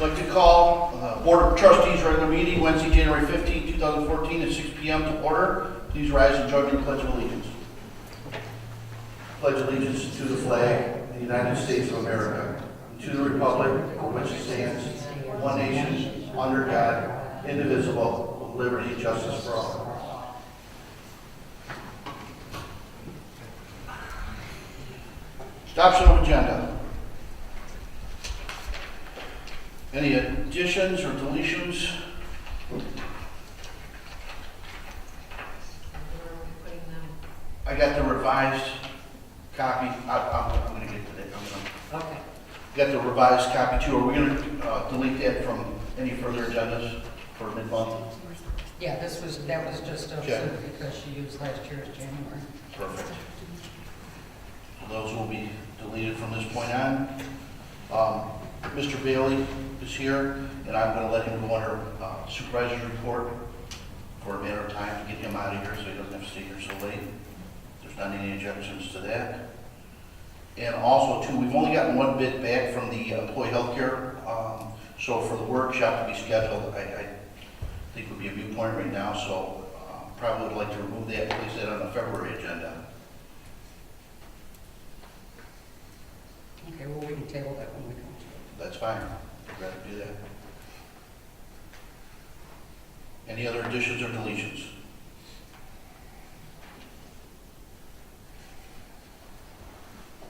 I'd like to call Board of Trustees regular meeting Wednesday, January 15, 2014 at 6 p.m. to order. Please rise and join me in the Pledge of Allegiance. Pledge allegiance to the flag of the United States of America, and to the republic for which it stands, one nation, under God, indivisible, with liberty and justice for all. Adoption of agenda. Any additions or deletions? I got the revised copy. I'm going to get to that. Okay. Got the revised copy too. Are we going to delete that from any further agendas for mid-month? Yeah, that was just Okay. because she used last year's January. Perfect. So those will be deleted from this point on. Mr. Bailey is here, and I'm going to let him go under supervisor's report for a matter of time to get him out of here so he doesn't have to stay here so late. There's not any objections to that. And also, too, we've only gotten one bid back from the employee health care. So for the workshop to be scheduled, I think would be a viewpoint right now. So probably would like to remove that, place that on the February agenda. Okay, well, we can table that when we come to it. That's fine. I'd rather do that. Any other additions or deletions?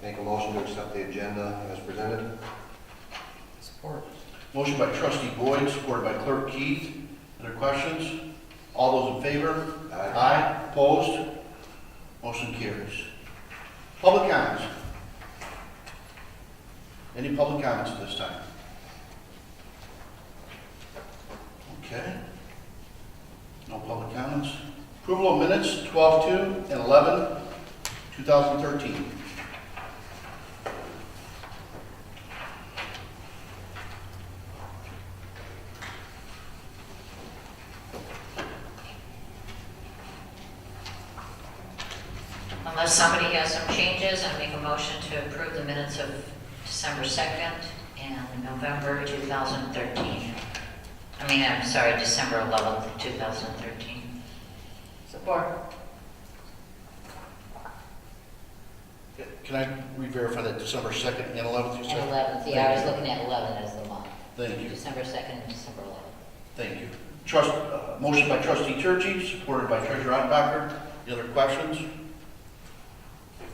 Make a motion to accept the agenda as presented. Support. Motion by trustee Boyd, supported by clerk Keith. Other questions? All those in favor? Aye. Opposed? Motion carries. Public comments? Any public comments at this time? Okay. No public comments. Approval of minutes 12/2 and 11/2013. Unless somebody has some changes, I make a motion to approve the minutes of December 2nd and November 2013. I'm sorry, December 11th, 2013. Support. Can I re-verify that December 2nd and 11th you And said? 11th, yeah, I was looking at 11 as the month. Thank you. December 2nd and December 11th. Thank you. Motion by trustee Turkey, supported by treasurer Ottenbacher. Any other questions?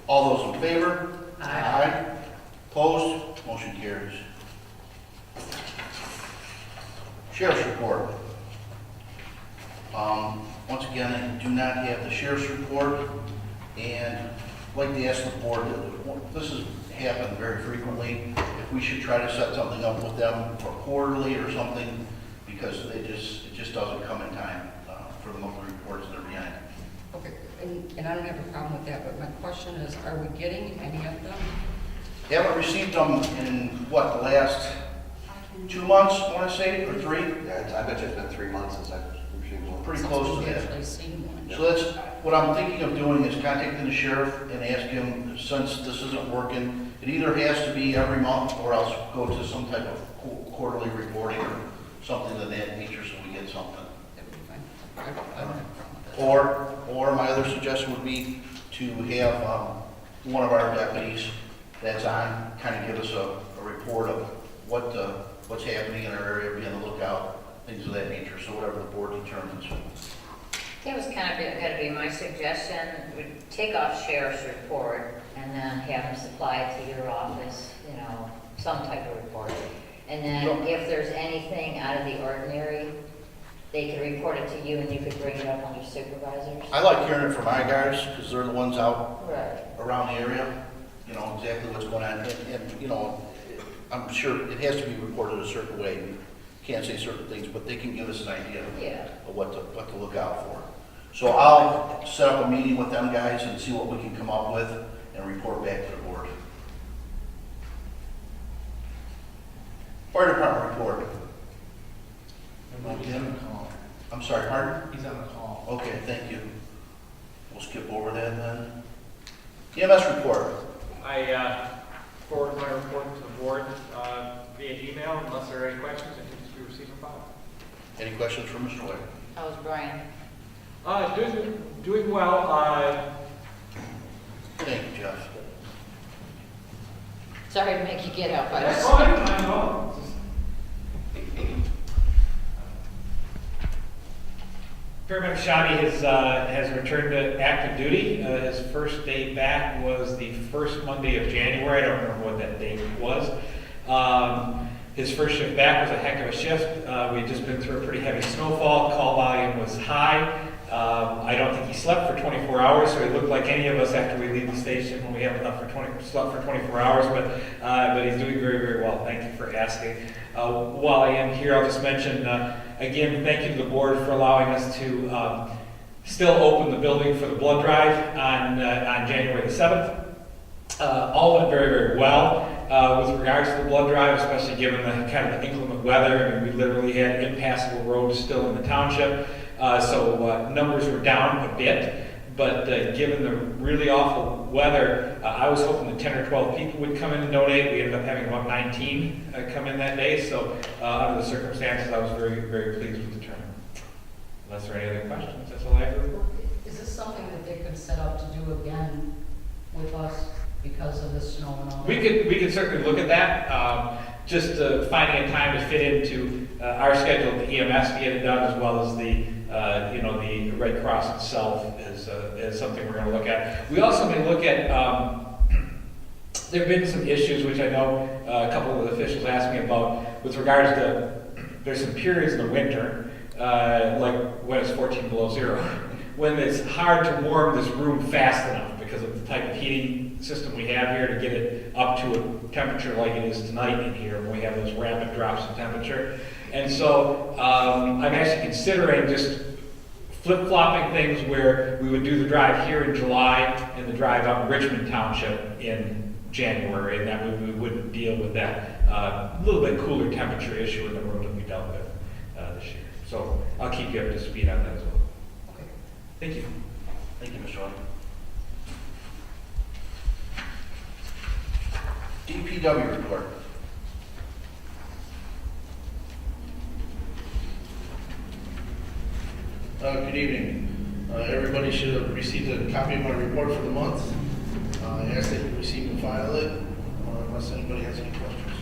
All those in favor? Aye. Opposed? Motion carries. Sheriff's report. Once again, I do not have the sheriff's report, and I'd like to ask the board, this has happened very frequently, if we should try to set something up with them for quarterly or something, because it just doesn't come in time for the monthly reports that are behind. Okay, and I don't have a problem with that, but my question is, are we getting any of them? Haven't received them in, what, the last 2 months, I want to say, or 3? Yeah, I bet you it's been 3 months since I've received one. Pretty Since close to we've that. actually seen one. So that's, what I'm thinking of doing is contacting the sheriff and ask him, since this isn't working, it either has to be every month or else go to some type of quarterly reporting or something of that nature so we get something. That would be fine. I don't have a problem with that. Or my other suggestion would be to have one of our deputies that's on kind of give us a report of what's happening in our area, be on the lookout, things of that nature, so whatever the board determines. That was kind of going to be my suggestion. We'd take off sheriff's report and then have them supply it to your office, some type of report. And then if there's anything out of the ordinary, they could report it to you and you could bring it up under supervisors. I like hearing it from my guys because they're the ones out Right. around the area, exactly what's going on. And I'm sure it has to be reported a certain way. We can't say certain things, but they can give us an idea Yeah. of what to look out for. So I'll set up a meeting with them guys and see what we can come up with and report back to the board. Fire department report. He's on the call. I'm sorry, pardon? He's on the call. Okay, thank you. We'll skip over that then. EMS report. I forwarded my report to the board via email unless there are any questions. I can just be receiving file. Any questions for Mr. White? How's Brian? Doing well. Thank you, Jeff. Sorry to make you get up. I That's was- fine, I know. Paramedic Shoddy has returned to active duty. His first day back was the first Monday of January. I don't remember what that date was. His first shift back was a heck of a shift. We had just been through a pretty heavy snowfall. Call volume was high. I don't think he slept for 24 hours, so he looked like any of us after we leave the station when we haven't slept for 24 hours. But he's doing very, very well. Thank you for asking. While I am here, I'll just mention again, thank you to the board for allowing us to still open the building for the blood drive on January the 7th. All went very, very well. With regards to the blood drive, especially given the kind of the inclement weather, I mean, we literally had impassable roads still in the township, so numbers were down a bit. But given the really awful weather, I was hoping that 10 or 12 people would come in and donate. We ended up having about 19 come in that day. So under the circumstances, I was very, very pleased with the turnout. Unless there are any other questions, that's all I have to report. Is this something that they could set up to do again with us because of the snow and all? We could certainly look at that. Just finding a time to fit into our schedule, the EMS to get it done, as well as the the Red Cross itself is something we're going to look at. We also may look at. There have been some issues which I know a couple of the officials asked me about with regards to. There's some periods in the winter, like when it's 14 below zero, when it's hard to warm this room fast enough because of the type of heating system we have here to get it up to a temperature like it is tonight in here when we have those rapid drops in temperature. And so I'm actually considering just flip-flopping things where we would do the drive here in July and the drive up in Richmond Township in January, and that we wouldn't deal with that little bit cooler temperature issue in the room that we dealt with this year. So I'll keep you up to speed on that as well. Okay. Thank you. Thank you, Mr. White. DPW report. Good evening. Everybody should have received a copy of my report for the month. I ask that you receive and file it, unless anybody has any questions.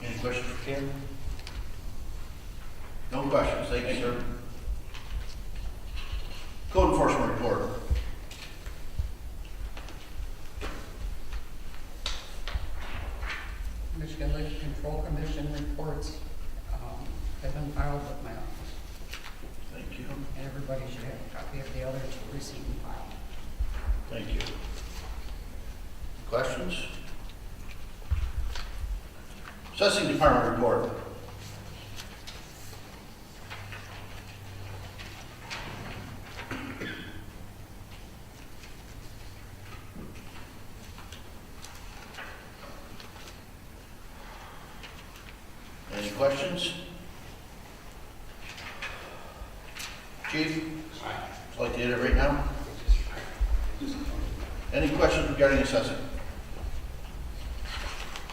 Any questions for Ken? No questions, thank you, sir. Code enforcement report. Michigan Liquor Control Commission reports have been filed with my office. Thank you. And everybody should have a copy of the others received and filed. Thank you. Questions? Assessing department report. Any questions? Chief? Would you like to hit it right now? Any questions regarding assessing?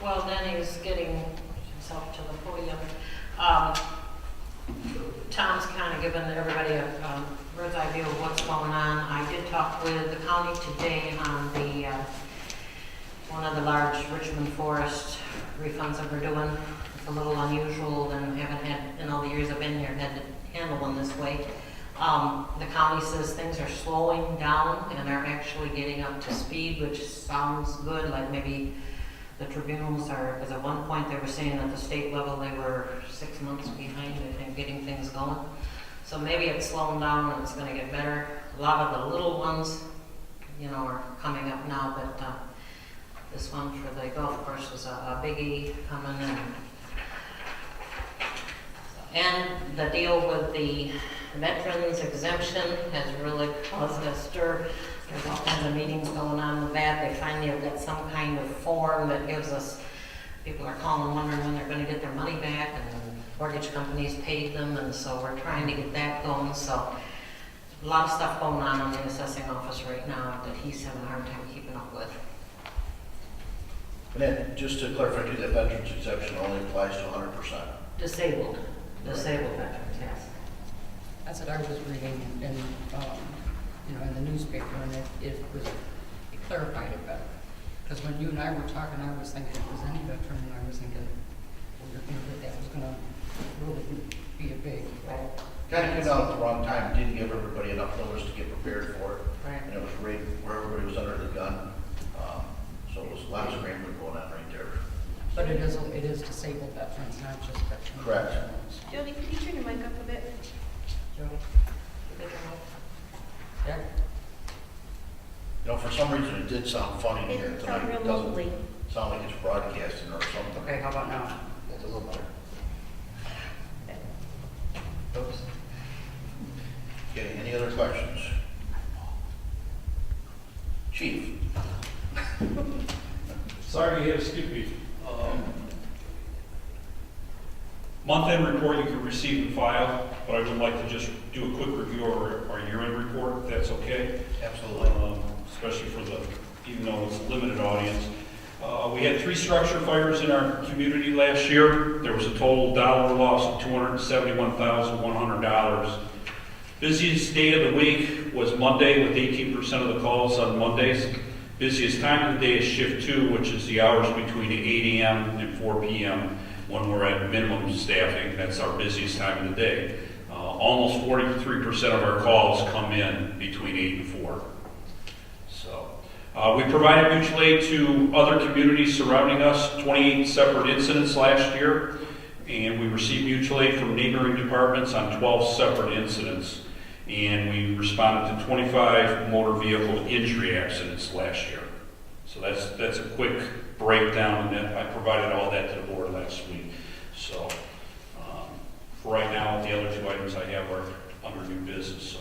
Well, Denny's getting himself to the podium. Tom's kind of given everybody a bird's eye view of what's going on. I did talk with the county today on the one of the large Richmond Forest refunds that we're doing. It's a little unusual than haven't had in all the years I've been here had to handle them this way. The county says things are slowing down and are actually getting up to speed, which sounds good, like maybe the tribunals are, because at one point they were saying at the state level they were 6 months behind in getting things going. So maybe it's slowing down and it's going to get better. A lot of the little ones, are coming up now, but this one for the golf course was a biggie coming in. And the deal with the veterans exemption has really caused a stir. There's all kinds of meetings going on with that. They finally have got some kind of form that gives us, people are calling wondering when they're going to get their money back, and mortgage companies paid them, and so we're trying to get that going. So a lot of stuff going on in the assessing office right now that he's having a hard time keeping up with. And then, just to clarify too, that veterans exemption only applies to 100%. Disabled veterans, yes. That's what I was reading in, you know, in the newspaper, and it clarified it better. Because when you and I were talking, I was thinking it was any veteran, and I was thinking, well, you know, that was gonna really be a big, Kind of came out at the wrong time, didn't give everybody enough notice to get prepared for it. Right. And it was right where everybody was under the gun. So it was a lot of scrambling going on right there. but it is disabled veterans, not just veterans. Correct. Jody, could you turn your mic up a bit? Jody? you get your vote? Yeah. You know, for some reason, it did sound funny here It tonight. sounded It real doesn't mumbly. sound like it's broadcasting or something. Okay, how about now? That's a little better. Oops. Okay, any other questions? Chief? Sorry you had to skip me. Month-end report you can receive and file, but I would like to just do a quick review of our year-end report, if that's okay. Absolutely. Especially for even though it's a limited audience. We had 3 structure fires in our community last year. There was a total dollar loss of $271,100. Busiest day of the week was Monday with 18% of the calls on Mondays. Busiest time of the day is shift 2, which is the hours between 8 a.m. and 4 p.m. when we're at minimum staffing. That's our busiest time of the day. Almost 43% of our calls come in between 8 and 4. So we provided mutual aid to other communities surrounding us, 28 separate incidents last year, and we received mutual aid from neighboring departments on 12 separate incidents. And we responded to 25 motor vehicle injury accidents last year. So that's a quick breakdown, and I provided all that to the board last week. So for right now, the other 2 items I have are under new business. So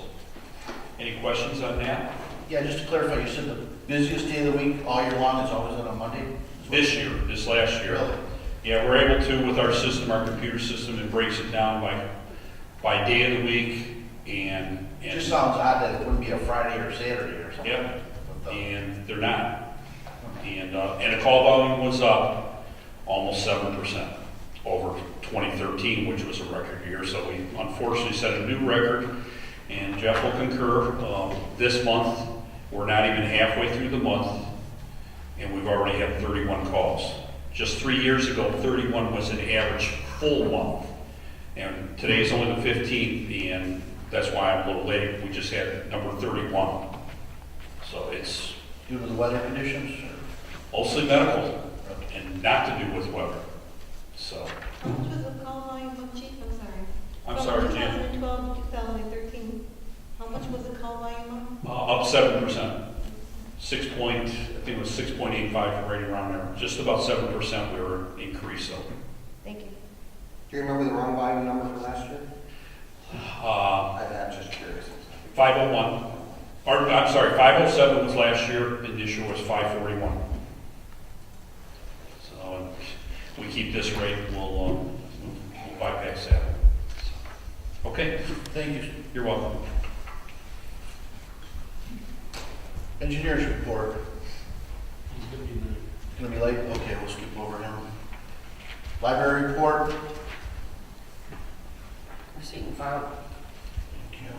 any questions on that? Yeah, just to clarify, you said the busiest day of the week all year long is always on a Monday? This last year. Really? Yeah, we're able to, with our system, our computer system, it breaks it down by day of the week. It just sounds odd that it wouldn't be a Friday or Saturday or something. Yep, But, and they're not. And the call volume was up almost 7% over 2013, which was a record year. So we unfortunately set a new record, and Jeff will concur. This month, we're not even halfway through the month, and we've already had 31 calls. Just 3 years ago, 31 was an average full month. And today's only the 15th, and that's why I'm a little late. We just had number 31. So it's Due to the weather conditions? mostly medical and not to do with weather. So, How much was the call volume, Chief? I'm sorry. I'm sorry, From Jan. 2012 to 2013, how much was the call volume up? Up 7%. I think it was 6.85, right around there. Just about 7% we were increased, so. Thank you. Do you remember the wrong volume number for last year? I'm just curious. 501, or I'm sorry, 507 was last year, and this year was 541. So we keep this rate, we'll bypass that. Okay, Thank you. you're welcome. Engineers report. Gonna be late? Okay, we'll skip over him. Library report. Receipt and file. Thank you.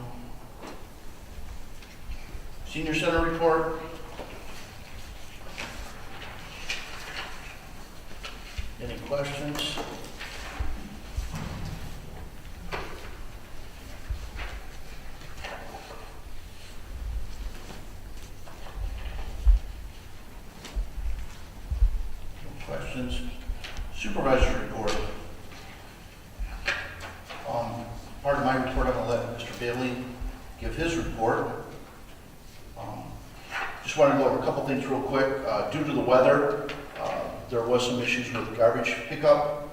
Senior Center report. Any questions? No questions? Supervisor report. Part of my report, I'm gonna let Mr. Bailey give his report. Just wanted to go over a couple things real quick. Due to the weather, there was some issues with garbage pickup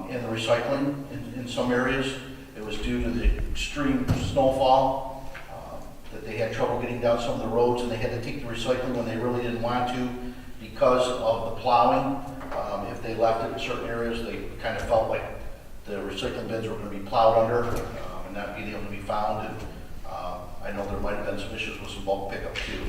and the recycling in some areas. It was due to the extreme snowfall that they had trouble getting down some of the roads, and they had to take the recycling when they really didn't want to because of the plowing. If they left it in certain areas, they kind of felt like the recycling bins were going to be plowed under and not being able to be found. And I know there might have been some issues with some bulk pickup too,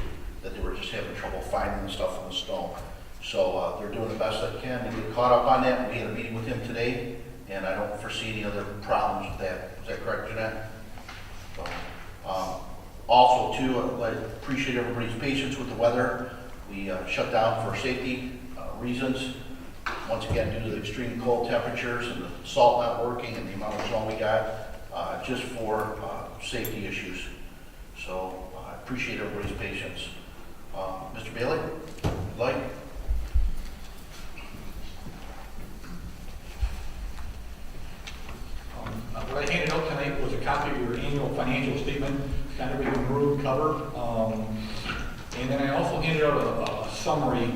that they were just having trouble finding the stuff in the snow. So they're doing the best they can to get caught up on that. We had a meeting with him today, and I don't foresee any other problems with that. Is that correct, Jeanette? So, also too, I appreciate everybody's patience with the weather. We shut down for safety reasons. Once again, due to the extreme cold temperatures and the salt not working and the amount of snow we got, just for safety issues. So I appreciate everybody's patience. Mr. Bailey, if you'd like. What I handed out tonight was a copy of your annual financial statement, kind of a maroon cover. And then I also handed out a summary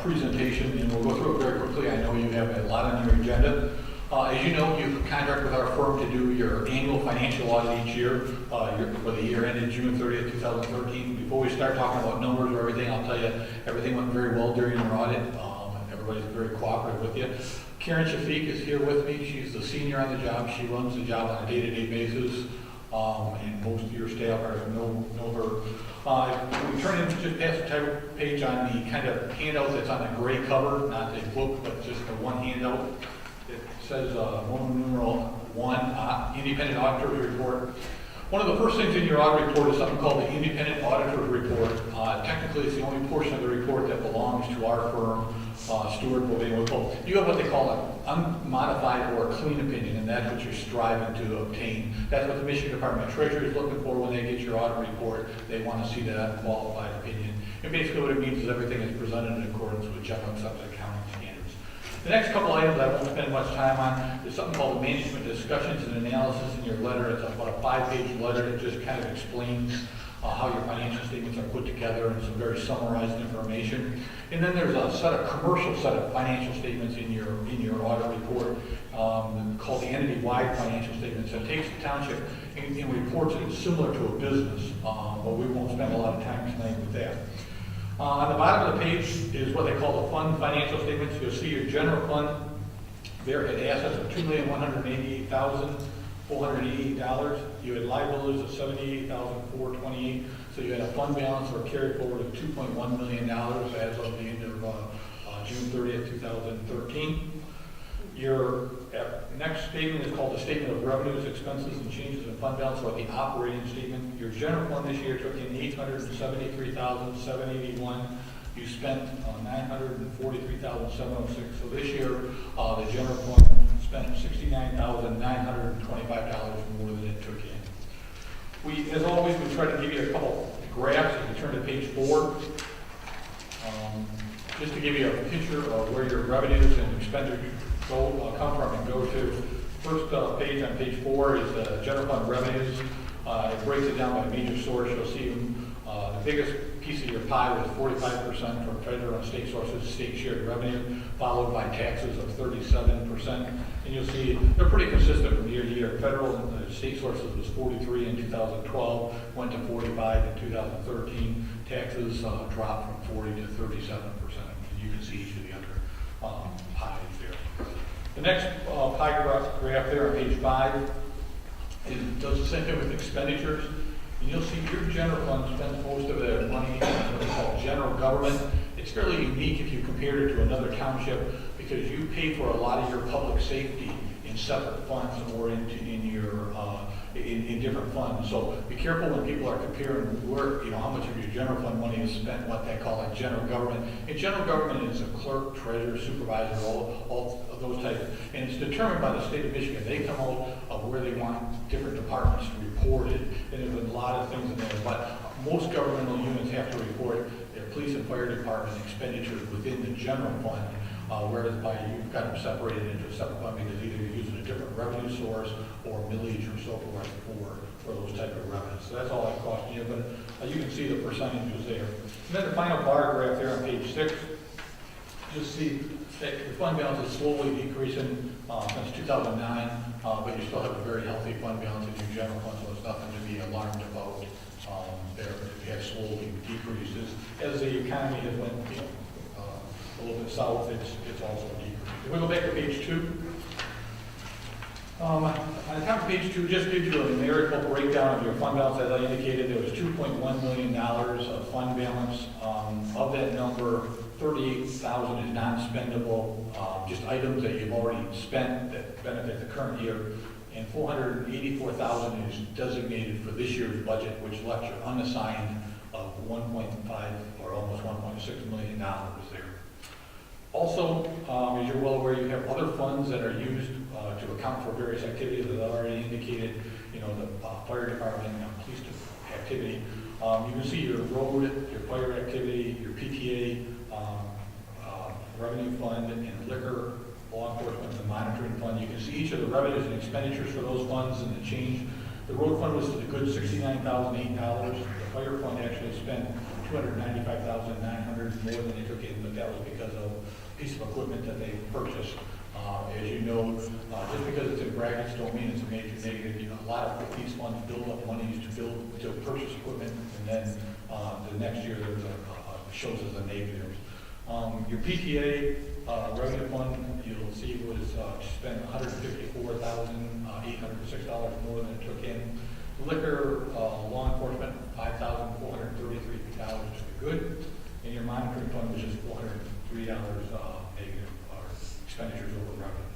presentation, and we'll go through it very quickly. I know you have a lot on your agenda. As you know, you contract with our firm to do your annual financial audit each year for the year ended June 30th, 2013. Before we start talking about numbers or everything, I'll tell you, everything went very well during your audit. Everybody's very cooperative with you. Karen Shafiq is here with me. She's the senior on the job. She runs the job on a day-to-day basis, and most of your staff know her. We turn in just past the title page on the kind of handout that's on the gray cover, not the book, but just the one handout. It says Roman numeral 1, Independent Auditor's Report. One of the first things in your audit report is something called the Independent Auditor's Report. Technically, it's the only portion of the report that belongs to our firm, Stewart Boving. You have what they call an unmodified or a clean opinion, and that's what you're striving to obtain. That's what the Michigan Department of Treasury is looking for when they get your audit report. They want to see that unqualified opinion. And basically what it means is everything is presented in accordance with general accepted accounting standards. The next couple items I won't spend much time on is something called management discussions and analysis in your letter. It's about a 5-page letter that just kind of explains how your financial statements are put together and some very summarized information. And then there's a commercial set of financial statements in your audit report called the entity-wide financial statements. It takes the township and reports it similar to a business, but we won't spend a lot of time tonight with that. On the bottom of the page is what they call the fund financial statements. You'll see your general fund there had assets of $2,188,488. You had liabilities of $78,428. So you had a fund balance or carry forward of $2.1 million as of the end of June 30th, 2013. Your next statement is called the Statement of Revenues, Expenses, and Changes in Fund Balance, or the operating statement. Your general fund this year took in $873,781. You spent $943,706. So this year, the general fund spent $69,925 more than it took in. As always, we try to give you a couple graphs. If you turn to page 4, just to give you a picture of where your revenues and expenditures come from and go to. First page on page 4 is general fund revenues. It breaks it down by major source. You'll see the biggest piece of your pie was 45% from federal and state sources, state shared revenue, followed by taxes of 37%. And you'll see they're pretty consistent from year to year. Federal and state sources was 43 in 2012, went to 45 in 2013. Taxes dropped from 40 to 37%. And you can see each of the other pies there. The next pie graph there on page 5 does the same thing with expenditures. And you'll see your general fund spends most of their money in what they call general government. It's fairly unique if you compare it to another township because you pay for a lot of your public safety in separate funds or in different funds. So be careful when people are comparing how much of your general fund money is spent, what they call like general government. And general government is a clerk, treasurer, supervisor, all of those types. And it's determined by the state of Michigan. They come out of where they want different departments to report it. And there's a lot of things in there. But most governmental units have to report their police and fire department expenditures within the general fund. Whereas you've got them separated into a separate fund because either you're using a different revenue source or millage or so forth for those type of revenues. So that's all that cost you, but you can see the percentages there. And then the final bar graph there on page 6, you'll see that your fund balance is slowly decreasing since 2009, but you still have a very healthy fund balance in your general fund, so it's nothing to be alarmed about there. It has slowly decreased as the economy has went, a little bit south, it's also decreased. If we go back to page 2, On the top of page 2, just gives you a numerical breakdown of your fund balance. As I indicated, there was $2.1 million of fund balance. Of that number, 38,000 is non-spendable, just items that you've already spent that benefit the current year, and 484,000 is designated for this year's budget, which left you unassigned of 1.5 or almost 1.6 million dollars there. Also, as you're well aware, you have other funds that are used to account for various activities that I've already indicated, you know, the fire department, police activity. You can see your road, your fire activity, your PTA, revenue fund, and liquor, law enforcement, and monitoring fund. You can see each of the revenues and expenditures for those funds and the change. The road fund was to the good $69,008. The fire fund actually spent $295,900 more than they took in, but that was because of a piece of equipment that they purchased. As you know, just because it's in brackets don't mean it's a major negative. You know, a lot of these funds build up monies to purchase equipment, and then the next year there's shows as a negative. Your PTA revenue fund, you'll see was spent $154,806 more than it took in. Liquor, law enforcement, $5,433 to the good, and your monitoring fund was just $403 negative expenditures over revenue.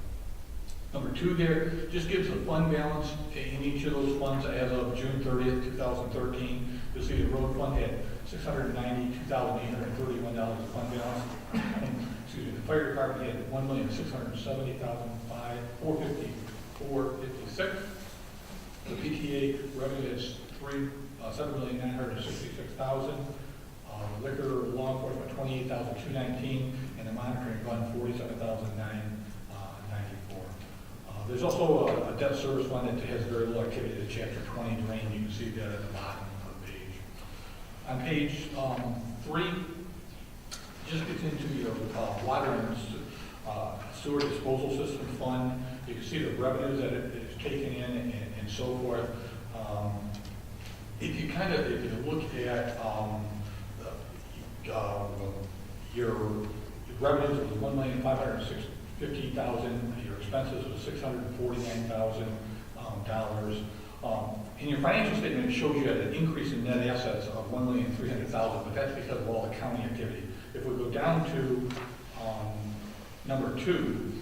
Number 2 there just gives the fund balance in each of those funds as of June 30th, 2013. You'll see the road fund had $692,831 of fund balance. Excuse me, the fire department had $1,670,456. The PTA revenue is $7,966,000. Liquor, law enforcement, $28,219, and the monitoring fund, $47,994. There's also a debt service fund that has very little activity, the Chapter 20 drain. You can see that at the bottom of the page. On page 3, just gets into your water and sewer disposal system fund. You can see the revenues that it is taken in and so forth. If you look at your revenues was $1,515,000, your expenses was $649,000. In your financial statement, it shows you an increase in net assets of $1,300,000, but that's because of all the county activity. If we go down to number 2,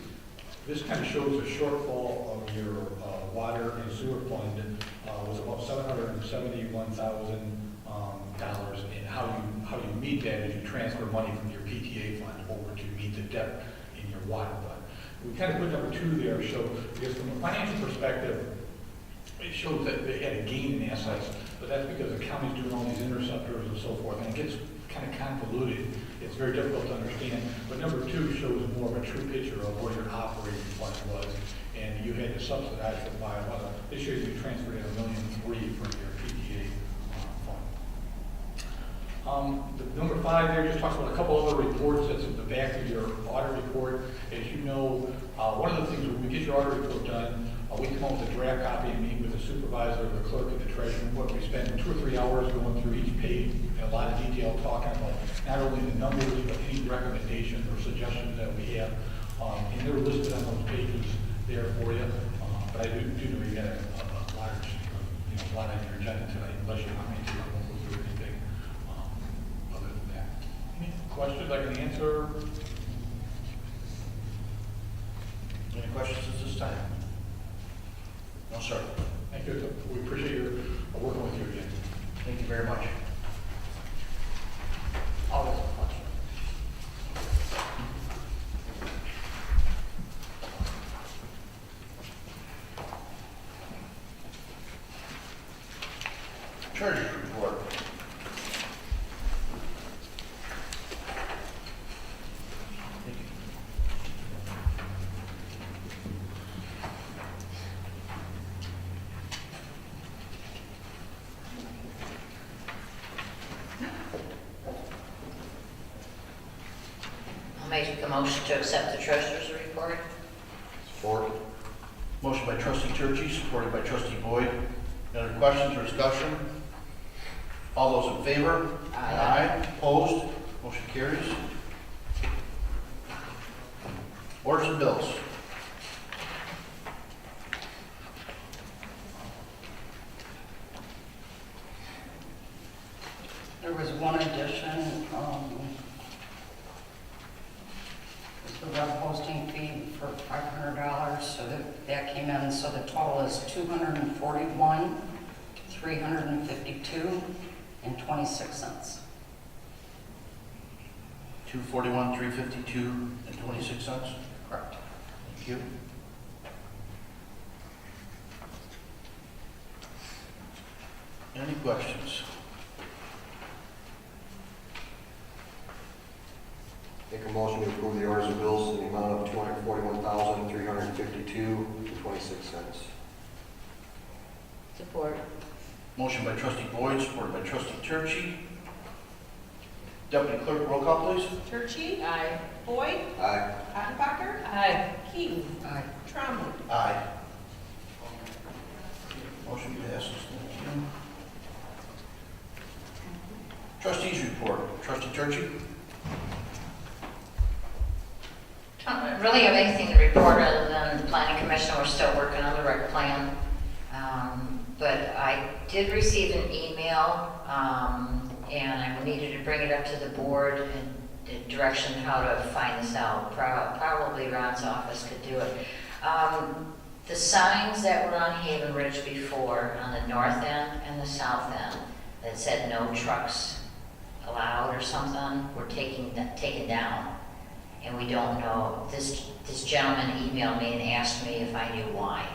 this kind of shows the shortfall of your water and sewer fund was about $771,000, and how you meet that is you transfer money from your PTA fund over to meet the debt in your water fund. We kind of put number 2 there, so because from a financial perspective, it shows that they had a gain in assets, but that's because the county's doing all these interceptors and so forth, and it gets kind of convoluted. It's very difficult to understand, but number 2 shows more of a true picture of where your operating fund was, and you had to subsidize it by this year you transferred in $1.3 million from your PTA fund. The number 5 there just talks about a couple other reports that's at the back of your audit report. As you know, one of the things when we get your audit report done, we come up with a draft copy and meet with the supervisor, the clerk, and the treasurer. What we spend 2 or 3 hours going through each page in a lot of detail, talking about not only the numbers, but any recommendations or suggestions that we have. And they're listed on those pages there for you. But I do know you got a lot on your agenda tonight, unless you want me to. I won't go through anything other than that. Any questions I can answer? Any questions at this time? No, sir. Thank you. We appreciate your working with you again. Thank you very much. Always a pleasure. Treasurer's report. I'll make a motion to accept the treasurer's report. Support. Motion by trustee Turkey, supported by trustee Boyd. Any other questions or discussion? All those in favor? Aye. Opposed? Motion carries. Orders and bills. There was one addition, was the web hosting fee for $500, so that came in, so the total is $241, $352, and 26 cents. 241, 352, and 26 cents. Correct. Thank you. Any questions? Make a motion to approve the orders and bills in the amount of $241,352.26. Support. Motion by trustee Boyd, supported by trustee Turchi. Deputy clerk, roll call, please. Turchi? Aye. Boyd? Aye. Attenbacher? Aye. Keaton? Aye. Trombley? Aye. Motion passes. Thank you. Trustees report. Trustee Turchi. Don't really have anything to report other than the planning commission, we're still working on the rec plan. But I did receive an email, and I needed to bring it up to the board and the direction how to find this out. Probably Ron's office could do it. The signs that were on Haven Ridge before, on the north end and the south end, that said no trucks allowed or something, were taken down. And we don't know, this gentleman emailed me and asked me if I knew why.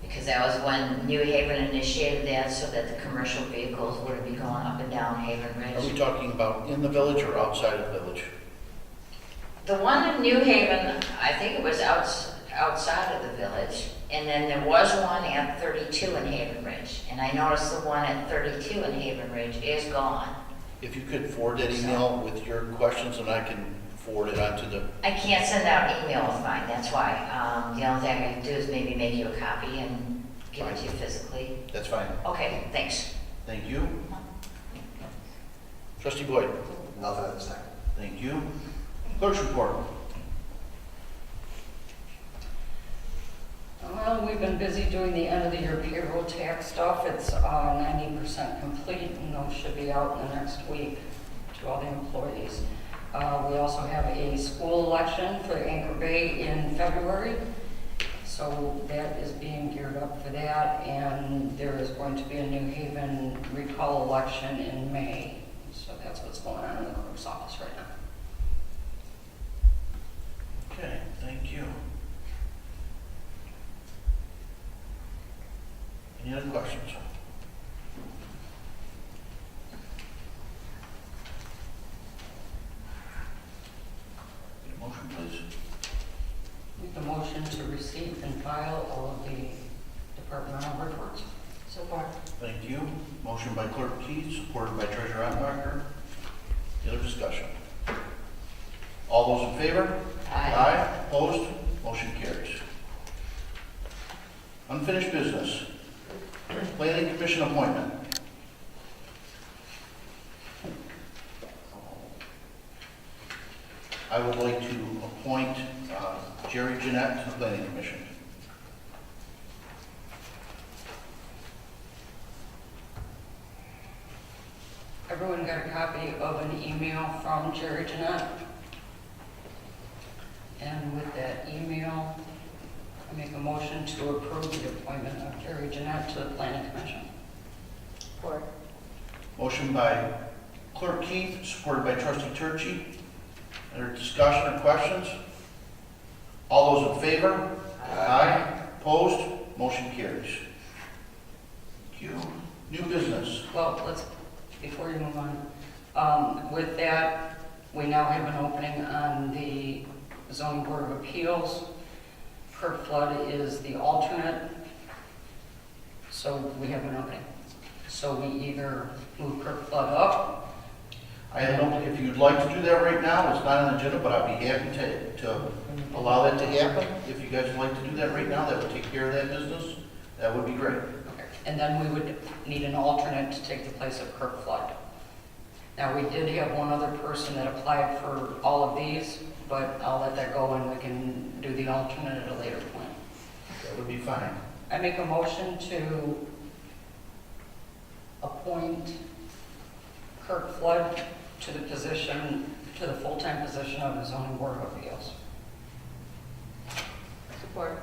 Because that was when New Haven initiated that so that the commercial vehicles wouldn't be going up and down Haven Are we Ridge. talking about in the village or outside of the village? The one in New Haven, I think it was outside of the village. And then there was one at 32 in Haven Ridge. And I noticed the one at 32 in Haven Ridge is gone. If you could forward that email with your questions, and I can forward it on to the, I can't send out email with mine, that's why. The only thing I can do is maybe make you a copy and give it to you physically. that's fine. Okay, thanks. Thank you. Trustee Boyd. Nothing at this time. Thank you. Clerk's report. Well, we've been busy doing the end of the year payroll tax stuff. It's 90% complete, and those should be out in the next week to all the employees. We also have a school election for Anchor Bay in February, so that is being geared up for that, and there is going to be a New Haven recall election in May. So that's what's going on in the clerk's office right now. Okay, thank you. Any other questions? Need a motion, please. Make the motion to receive and file all of the departmental reports. Support. Thank you. Motion by Clerk Keith, supported by Treasurer Attenbacher. Any other discussion? All those in favor? Aye. Opposed? Motion carries. Unfinished business. Planning Commission appointment. I would like to appoint Jerry Jeanette to the Planning Commission. Everyone got a copy of an email from Jerry Jeanette. And with that email, I make a motion to approve the appointment of Jerry Jeanette to the Planning Commission. Support. Motion by Clerk Keith, supported by Trustee Turchi. Other discussion or questions? All those in favor? Aye. Opposed? Motion carries. Thank you. New business. Well, before you move on, with that, we now have an opening on the Zoning Board of Appeals. Kirk Flood is the alternate, so we have an opening. So we either move Kirk Flood up. I don't know if you'd like to do that right now. It's not on the agenda, but I'd be happy to allow that to happen. If you guys would like to do that right now, that would take care of that business. That would be great. And then we would need an alternate to take the place of Kirk Flood. Now, we did have one other person that applied for all of these, but I'll let that go and we can do the alternate at a later point. That would be fine. I make a motion to appoint Kurt Flood to the position, to the full-time position of the zoning board of appeals. Support.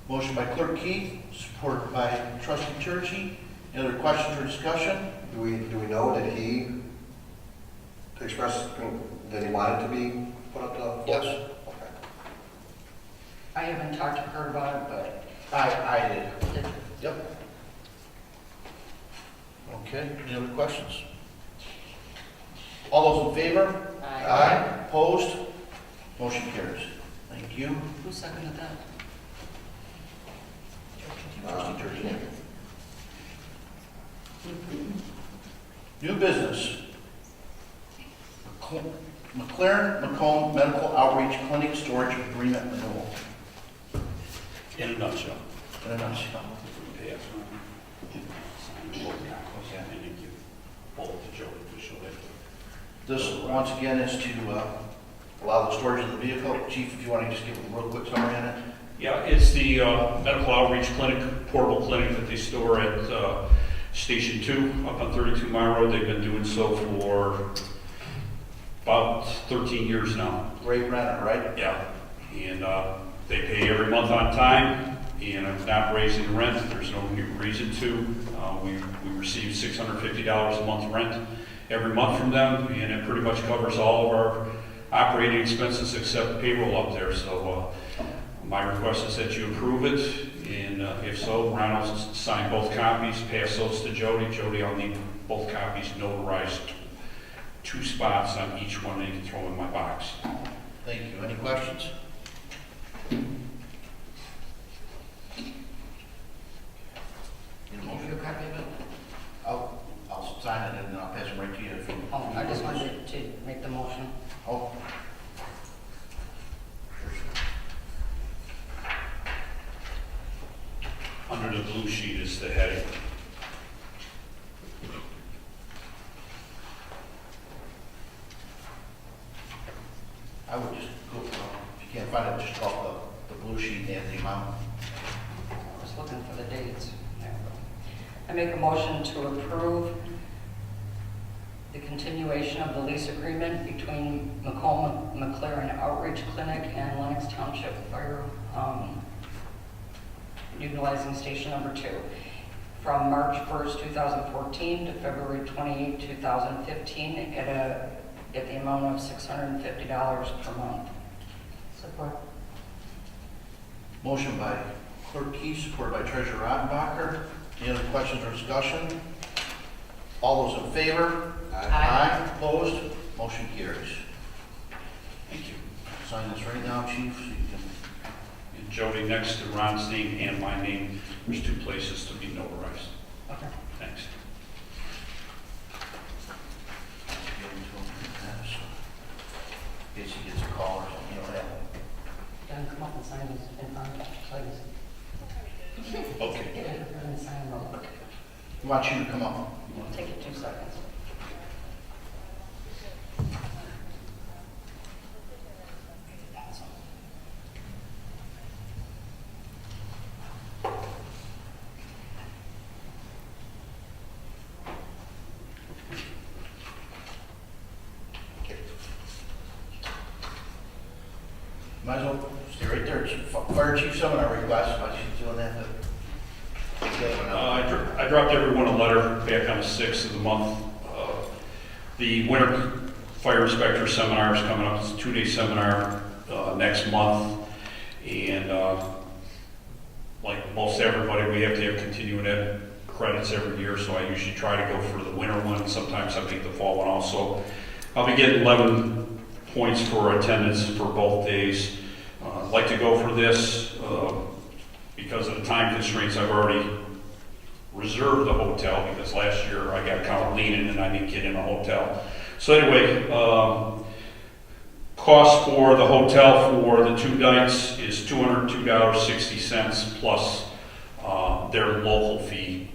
Motion by Clerk Keith, supported by Trustee Churchy. Any other questions or discussion? Do we know that he expressed that he wanted to be put up to? Yes. Okay. I haven't talked to Kurt about it, but I did. did- Yep. Okay, any other questions? All those in favor? Aye. Opposed? Motion carries. Thank you. who seconded that? Trustee Churchy. New business. McLaren Macomb Medical Outreach Clinic Storage Agreement Renewal. In a nutshell. In a nutshell. Yes. And you give both to Jody to show that. This, once again, is to allow the storage of the vehicle. Chief, if you want to just give a real quick summary on it. Yeah, it's the medical outreach clinic, portable clinic that they store at Station 2 up on 32 Mile Road. They've been doing so for about 13 years now. Ray Brenner, right? Yeah, and they pay every month on time, and it's not raising rent. There's no reason to. We receive $650 a month rent every month from them, and it pretty much covers all of our operating expenses except payroll up there. So my request is that you approve it, and if so, Ron will sign both copies, pass those to Jody. Jody, I'll need both copies notarized, 2 spots on each one, and you can throw in my box. Thank you. Any questions? Give you a copy of it? I'll sign it and then I'll pass it right to you. If you- Oh, I just wanted to make the motion. Oh. Under the blue sheet is the heading. I would just go, if you can't find it, just call the blue sheet and add the amount. I was looking for the dates. There we go. I make a motion to approve the continuation of the lease agreement between Macomb McLaren Outreach Clinic and Lennox Township Fire, utilizing station number 2, from March 1st, 2014 to February 28, 2015, at the amount of $650 per month. Support. Motion by Clerk Keith, supported by Treasurer Rottenbacher. Any other questions or discussion? All those in favor? Aye. Opposed? Motion carries. Thank you. Sign this right now, Chief, so you can. And Jody, next to Ron's name and my name, there's 2 places to be notarized. Okay. Thanks. Give them to him, so in case he gets a call or something, you know that. Dan, come up and sign this in front, please. Okay. Get it and sign real quick. We want you to come up. It'll take you 2 seconds. Might as well stay right there. Fire Chief Seminar request, why she's doing that. I dropped everyone a letter back on the 6th of the month. The winter fire inspector seminar is coming up. It's a 2-day seminar next month. And like most everybody, we have to have continuing ed credits every year, so I usually try to go for the winter one. Sometimes I make the fall one also. I'll be getting 11 points for attendance for both days. I'd like to go for this because of the time constraints. I've already reserved the hotel because last year I got kind of leaning and I didn't get in a hotel. So anyway, cost for the hotel for the 2 nights is $202.60 plus their local fee,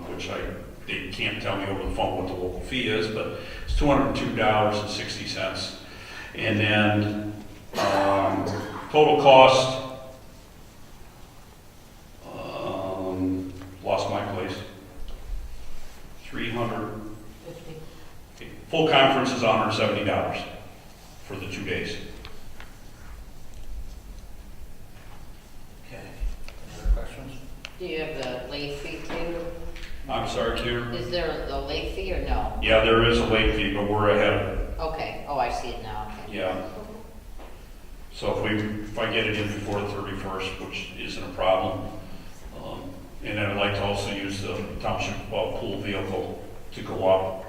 which they can't tell me over the phone what the local fee is, but it's $202.60. And then total cost, lost my place, $300. Full conference is $170 for the 2 days. Okay, any other questions? Do you have the late fee too? I'm sorry, Karen? Is there a late fee or no? Yeah, there is a late fee, but we're ahead of it. Okay, oh, I see it now, okay. Yeah. So if I get it in before the 31st, which isn't a problem, and I'd like to also use the township pool vehicle to go up,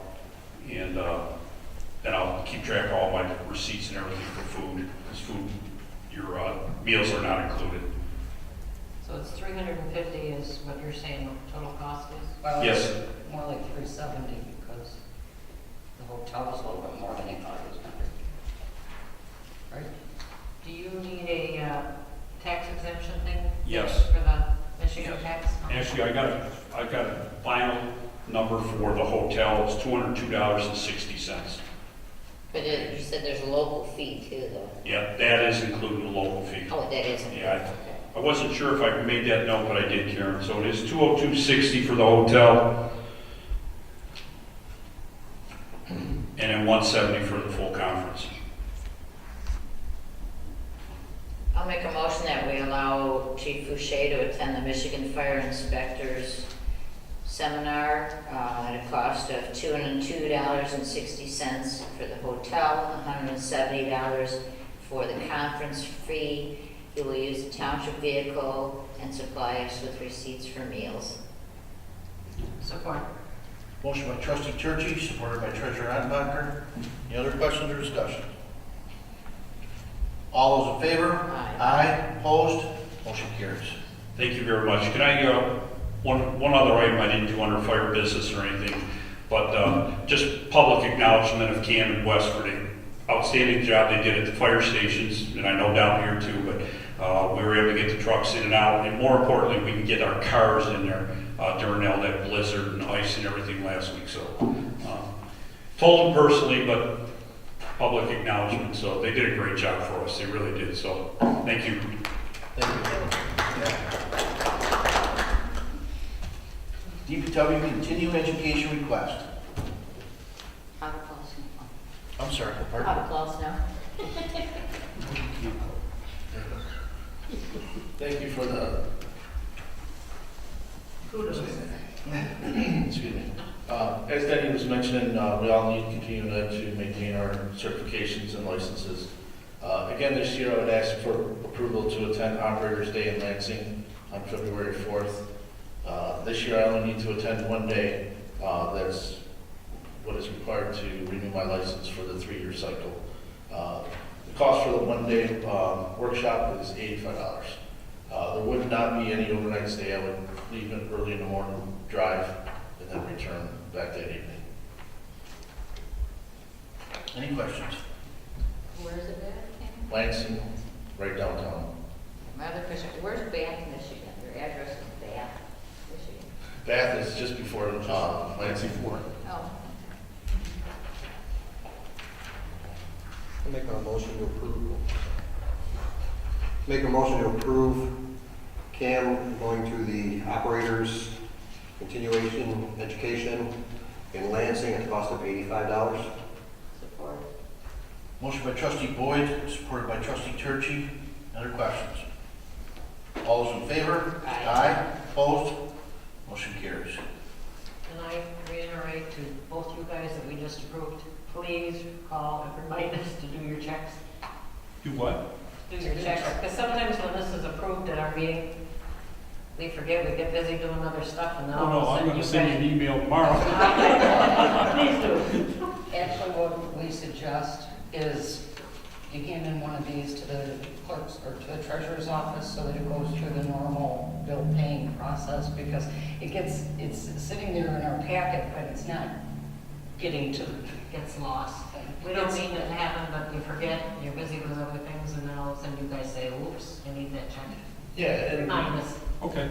and then I'll keep track of all my receipts and everything for food, because food, your meals are not included. So it's 350 is what you're saying total cost is? Well, Yes. it's more like 370 because the hotel is a little bit more than he thought it was going to be. Right? Do you need a tax exemption thing? Yes. For the Michigan Yes. tax? Actually, I got a final number for the hotel, it's $202.60. But you said there's a local fee too, though. Yeah, that is including the local fee. Oh, that isn't. Yeah, I wasn't sure if I made that note, but I did, Karen. So it is $202.60 for the hotel, and then $170 for the full conference. I'll make a motion that we allow Chief Fouché to attend the Michigan Fire Inspectors Seminar at a cost of $202.60 for the hotel, $170 for the conference fee. He will use the township vehicle and supply us with receipts for meals. Support. Motion by trustee Turkey, supported by treasurer Attenbacher. Any other questions or discussion? All those in favor? Aye. Aye, opposed, motion carries. Thank you very much. Can I, one other item I didn't do under fire business or anything, but just public acknowledgement of Cam and West for the outstanding job they did at the fire stations, and I know down here too, but we were able to get the trucks in and out, and more importantly, we can get our cars in there during all that blizzard and ice and everything last week. So told them personally, but public acknowledgement. So they did a great job for us. They really did. So thank you. DPW continuing education request. Out of class now. I'm sorry, Out pardon? of class now. Thank you for the, excuse me. As Denny was mentioning, we all need to continue to maintain our certifications and licenses. Again, this year I would ask for approval to attend Operator's Day in Lansing on February 4th. This year I only need to attend one day. That's what is required to renew my license for the 3-year cycle. The cost for the one-day workshop is $85. There would not be any overnight stay. I would leave it early in the morning, drive, and then return back that evening. Any questions? Where is it at? Lansing, right downtown. My other question, where's Bath, Michigan? Your address is Bath, Michigan. Bath is just before Lansing. Oh, Make a motion to approve. Make a motion to approve Cam going to the operators continuation education in Lansing at the cost of $85. support. Motion by trustee Boyd, supported by trustee Turkey. Other questions? All those in favor? Aye. Aye, opposed, motion carries. And I reiterate to both you guys that we just approved, please call and remind us to do your checks. Do what? Do your checks, because sometimes when this is approved at our meeting, we forget, we get busy doing other stuff, and then all of a sudden you guys... email tomorrow. Please do. Actually, what we suggest is you hand in one of these to the clerk's or to the treasurer's office so that it goes through the normal bill paying process, because it's sitting there in our packet, but it's not getting to, Gets lost. We don't mean it to happen, but you forget, you're busy with other things, and then all of a sudden you guys say, oops, I need that check. Yeah, and Remind us. Okay.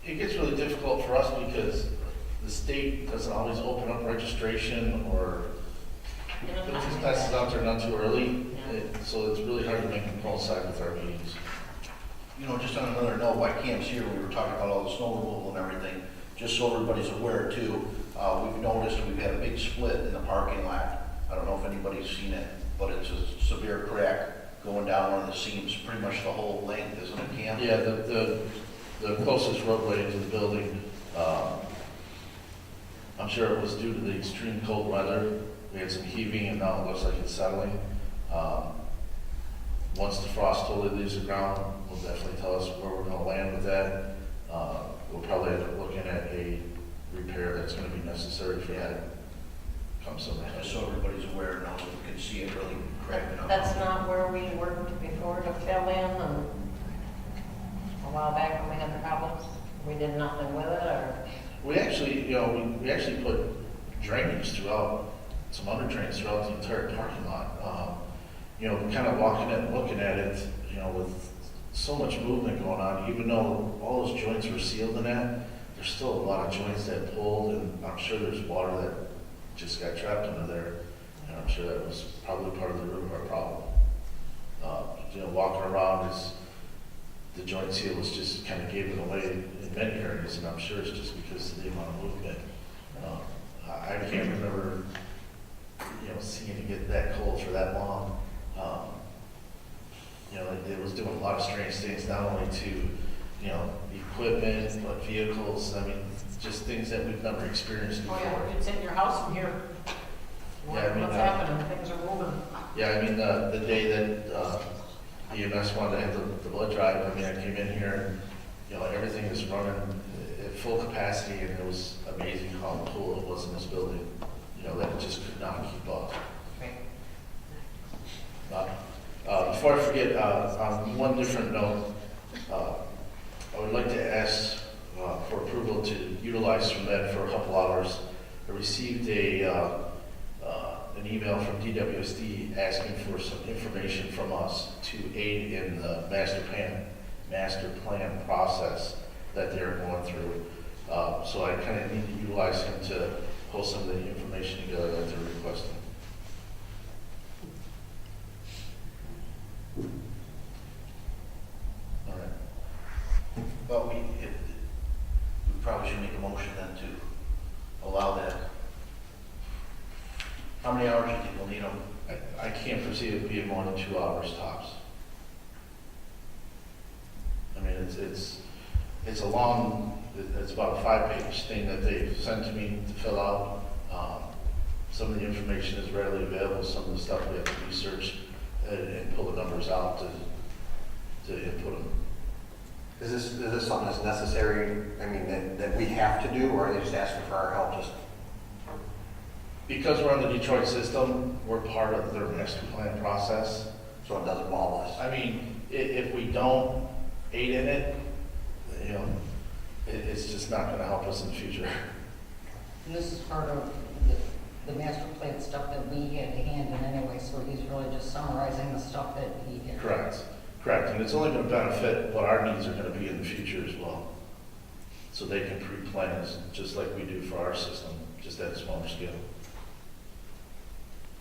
it gets really difficult for us because the state doesn't always open up registration, or puts these classes out there not too early. So it's really hard to make them coincide with our meetings. You know, just on another note, why Cam's here, we were talking about all the snow removal and everything, just so everybody's aware too. We've noticed we've had a big grade split in the parking lot. I don't know if anybody's seen it, but it's a severe crack going down one of the seams, pretty much the whole length, isn't it, Cam? Yeah, the closest roadway into the building, I'm sure it was due to the extreme cold weather. We had some heaving and now it looks like it's settling. Once the frost totally leaves the ground, will definitely tell us where we're gonna land with that. We'll probably end up looking at a repair that's gonna be necessary for that come summer. Just so everybody's aware now, so we can see it really cracking up. That's not where we worked before to fill in, and a while back when we had the problems, we did nothing with it, or? We actually, we actually put drainage throughout, some under drains throughout the entire parking lot. Kind of walking it and looking at it, with so much movement going on, even though all those joints were sealed in that, there's still a lot of joints that pulled, and I'm sure there's water that just got trapped under there, and I'm sure that was probably part of the root of our problem. Walking around the joint seal was just kind of gave it away in many areas, and I'm sure it's just because of the amount of movement. I can't remember, seeing it get that cold for that long. It was doing a lot of strange things, not only to, equipment, but vehicles. I mean, just things that we've never experienced Oh, before. yeah, it's in your house from here. Yeah, I mean, What's happening, things are moving. Yeah, I mean, the day that EMS wanted to have the blood drive, I mean, I came in here and, everything is running at full capacity, and it was amazing how cool it was in this building, that it just could not keep up. Before I forget, on one different note, I would like to ask for approval to utilize SURMED for a couple hours. I received an email from DWSD asking for some information from us to aid in the master plan process that they're going through. So I kind of need to utilize him to pull some of the information together that they're requesting. All right. But we probably should make a motion then to allow that. How many hours do you think we'll need them? I can't foresee it being more than 2 hours tops. I mean, it's a long, it's about a 5-page thing that they've sent to me to fill out. Some of the information is readily available, some of the stuff we have to research and pull the numbers out to input them. Is this something that's necessary, I mean, that we have to do, or are they just asking for our help? Just Because we're on the Detroit system, we're part of their master plan process. so it doesn't involve us? I mean, if we don't aid in it, it's just not gonna help us in the future. And this is part of the master plan stuff that we had to hand in anyway, so he's really just summarizing the stuff that he did. Correct, and it's only gonna benefit what our needs are gonna be in the future as well. So they can pre-plan just like we do for our system, just at a smaller scale.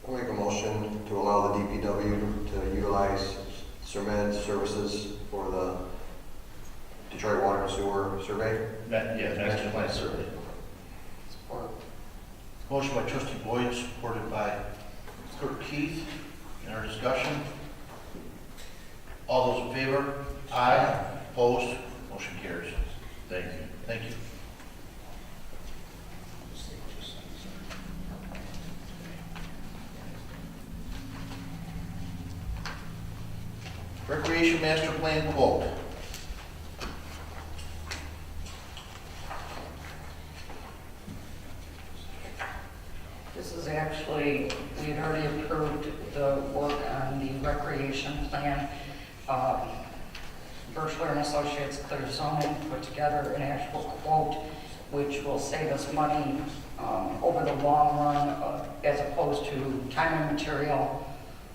I'll make a motion to allow the DPW to utilize SURMED services for the Detroit Water and Sewer Survey. Master plan survey. Support. Motion by trustee Boyd, supported by clerk Keith. In our discussion, all those in favor? Aye. Opposed? Motion carries. Thank you. Thank you. Recreation master plan quote. This is actually, we had already approved the work on the recreation plan. Birchler and Associates Clear Zoning put together an actual quote which will save us money over the long run as opposed to time and material,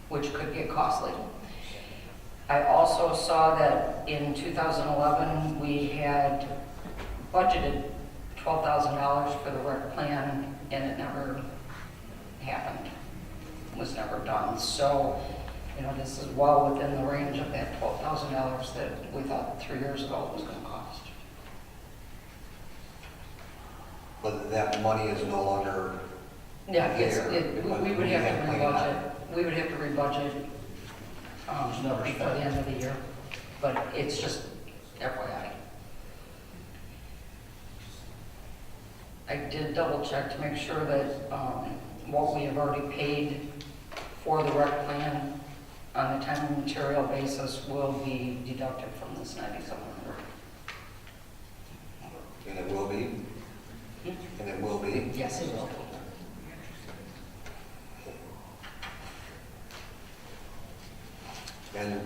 which could get costly. I also saw that in 2011, we had budgeted $12,000 for the rec plan, and it never happened, was never done. So, this is well within the range of that $12,000 that we thought 3 years ago was going to cost. But that money is no longer Yeah, there. we would have to rebudget, we would have to rebudget, It's never before spent. the end of the year, but it's just FYI. I did double check to make sure that, what we have already paid for the rec plan on a time and material basis will be deducted from this 9,700. And it will be? And it will be? Yes, it will. And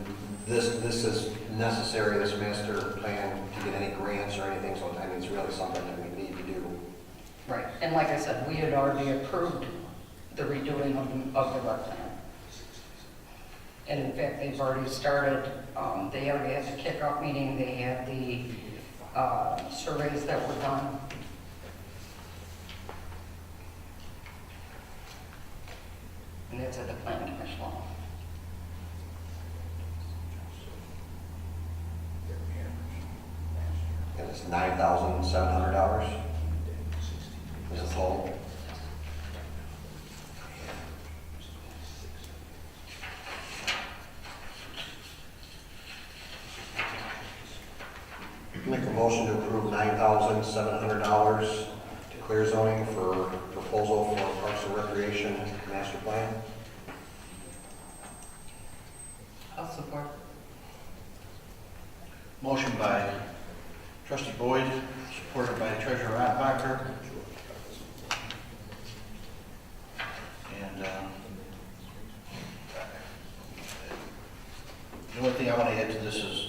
this is necessary, this master plan, to get any grants or anything, so I mean, it's really something that we need to do. Right, and like I said, we had already approved the redoing of the rec plan. And in fact, they've already started, they already had the kickoff meeting, they had the surveys that were done. And that's at the planning commission level. And it's $9,700 is the total. Make a motion to approve $9,700 to clear zoning for proposal for Parks and Recreation master plan. I'll support. Motion by trustee Boyd, supported by treasurer Ratmacher. And the only thing I want to add to this is,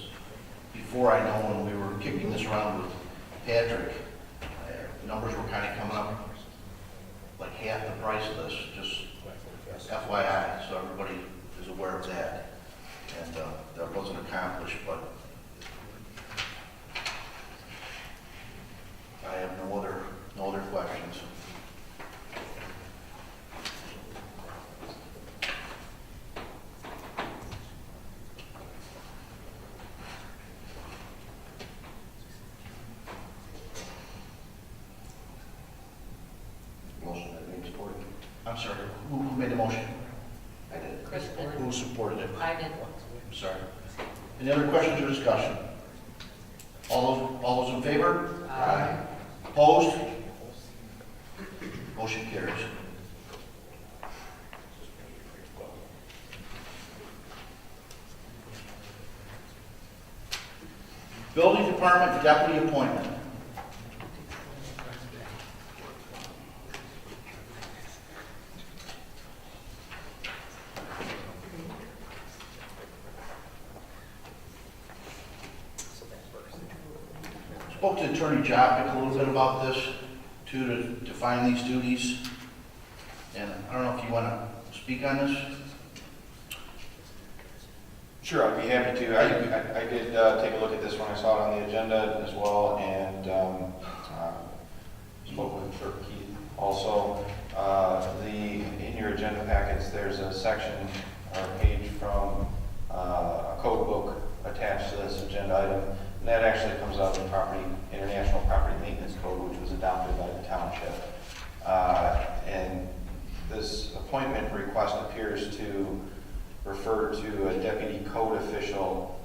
before I know when we were kicking this around with Patrick, numbers were kind of coming up like half the price of this, just FYI, so everybody is aware of that. And that wasn't accomplished, but I have no other questions. Motion that being supported. I'm sorry, who made the motion? I did. Chris did. Who supported it? I did. I'm sorry. Any other questions or discussion? All those in favor? Aye. Opposed? Motion carries. Building Department deputy appointment. Spoke to Attorney Jopik a little bit about this, too, to define these duties. And I don't know if you want to speak on this? Sure, I'd be happy to. I did take a look at this when I saw it on the agenda as well, and spoke with Clerk Keith also. In your agenda packets, there's a section or page from a code book attached to this agenda item, and that actually comes out of the International Property Maintenance Code, which was adopted by the township. And this appointment request appears to refer to a deputy code official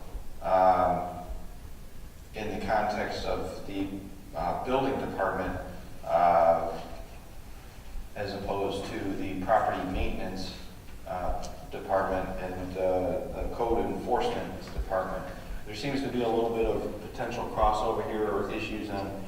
in the context of the building department as opposed to the property maintenance department and the code enforcement department. There seems to be a little bit of potential crossover here or issues on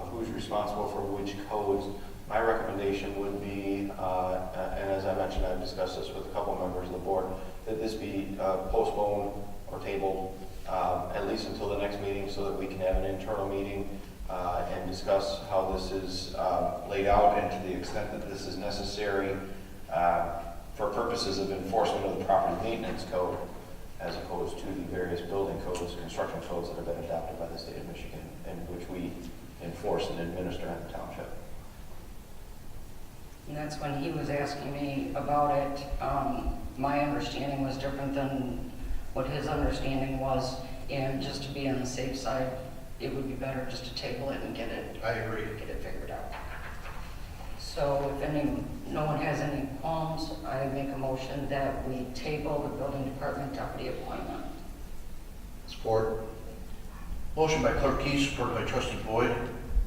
who's responsible for which codes. My recommendation would be, and as I mentioned, I've discussed this with a couple members of the board, that this be postponed or tabled at least until the next meeting so that we can have an internal meeting and discuss how this is laid out and to the extent that this is necessary for purposes of enforcement of the property maintenance code as opposed to the various building codes, construction codes that have been adopted by the state of Michigan and which we enforce and administer in the township. And that's when he was asking me about it. My understanding was different than what his understanding was, and just to be on the safe side, it would be better just to table it and get it I agree. figured out. So if no one has any qualms, I make a motion that we table the building department deputy appointment. Support. Motion by Clerk Keith, supported by Trustee Boyd.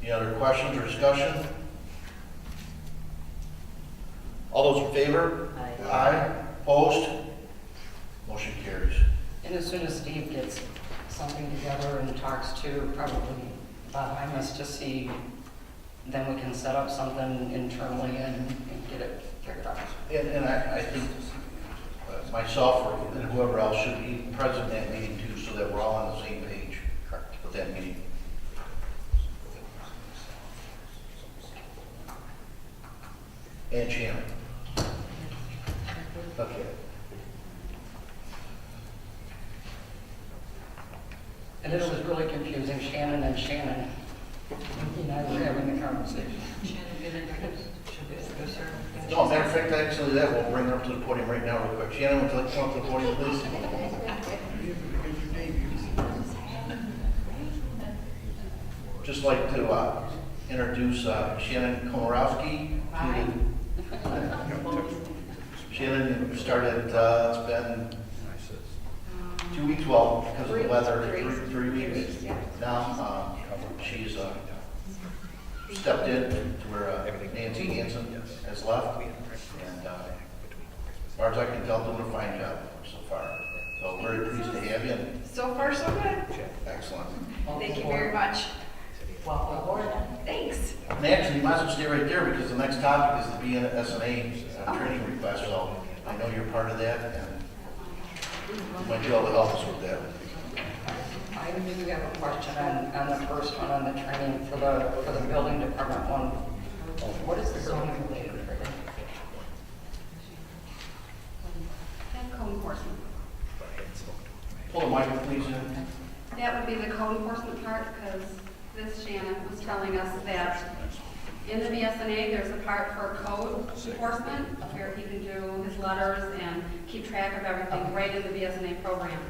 Any other questions or discussion? All those in favor? Aye. Aye. Opposed? Motion carries. And as soon as Steve gets something together and talks to probably Bob Hymas to see, then we can set up something internally and get it figured out. And I think myself or whoever else should be present at that meeting too, so that we're all on the same page with that meeting. And Shannon. Okay. And it was really confusing, Shannon and Shannon. You know, we're having a conversation. Shannon, been introduced? Should we introduce her? No, matter of fact, actually, that, we'll bring her up to the podium right now real quick. Shannon, would you like to come up to the podium, please? Just like to introduce Shannon Komorowski. Hi. Shannon, you started, it's been 2 weeks, well, because of the weather, three weeks now. She's stepped in to where Nancy Hanson has left. And as far as I can tell, doing a fine job so far. So very pleased to have you. And So far, so good. excellent. Thank you very much. Welcome aboard. Thanks. And actually, you might as well stay right there because the next topic is the BNSNA training request. So I know you're part of that and you might be able to help us with that. I do have a question on the first one, on the training for the building department one. What is the zoning related for that? And code enforcement. Pull the mic, please, in. That would be the code enforcement part, because this Shannon was telling us that in the BSNA, there's a part for code enforcement, where he can do his letters and keep track of everything right in the BSNA program.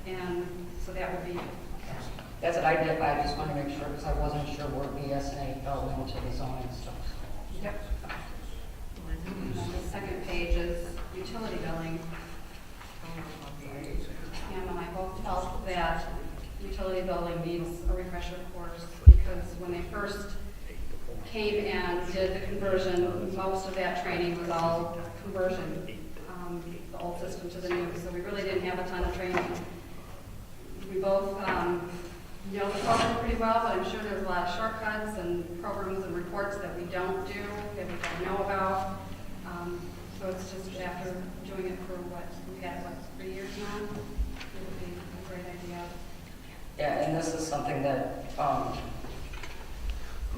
And so that would be, That's what I did, I just want to make sure, because I wasn't sure where BSNA fell into the zoning stuff. yep. And then the second page is utility billing. Pam and I both felt that utility billing needs a refresher course, because when they first came and did the conversion, most of that training was all conversion, the old system to the new, so we really didn't have a ton of training. We both know the program pretty well, but I'm sure there's a lot of shortcuts and programs and reports that we don't do, that we don't know about. So it's just after doing it for we've had 3 years now, it would be a great idea. Yeah, and this is something that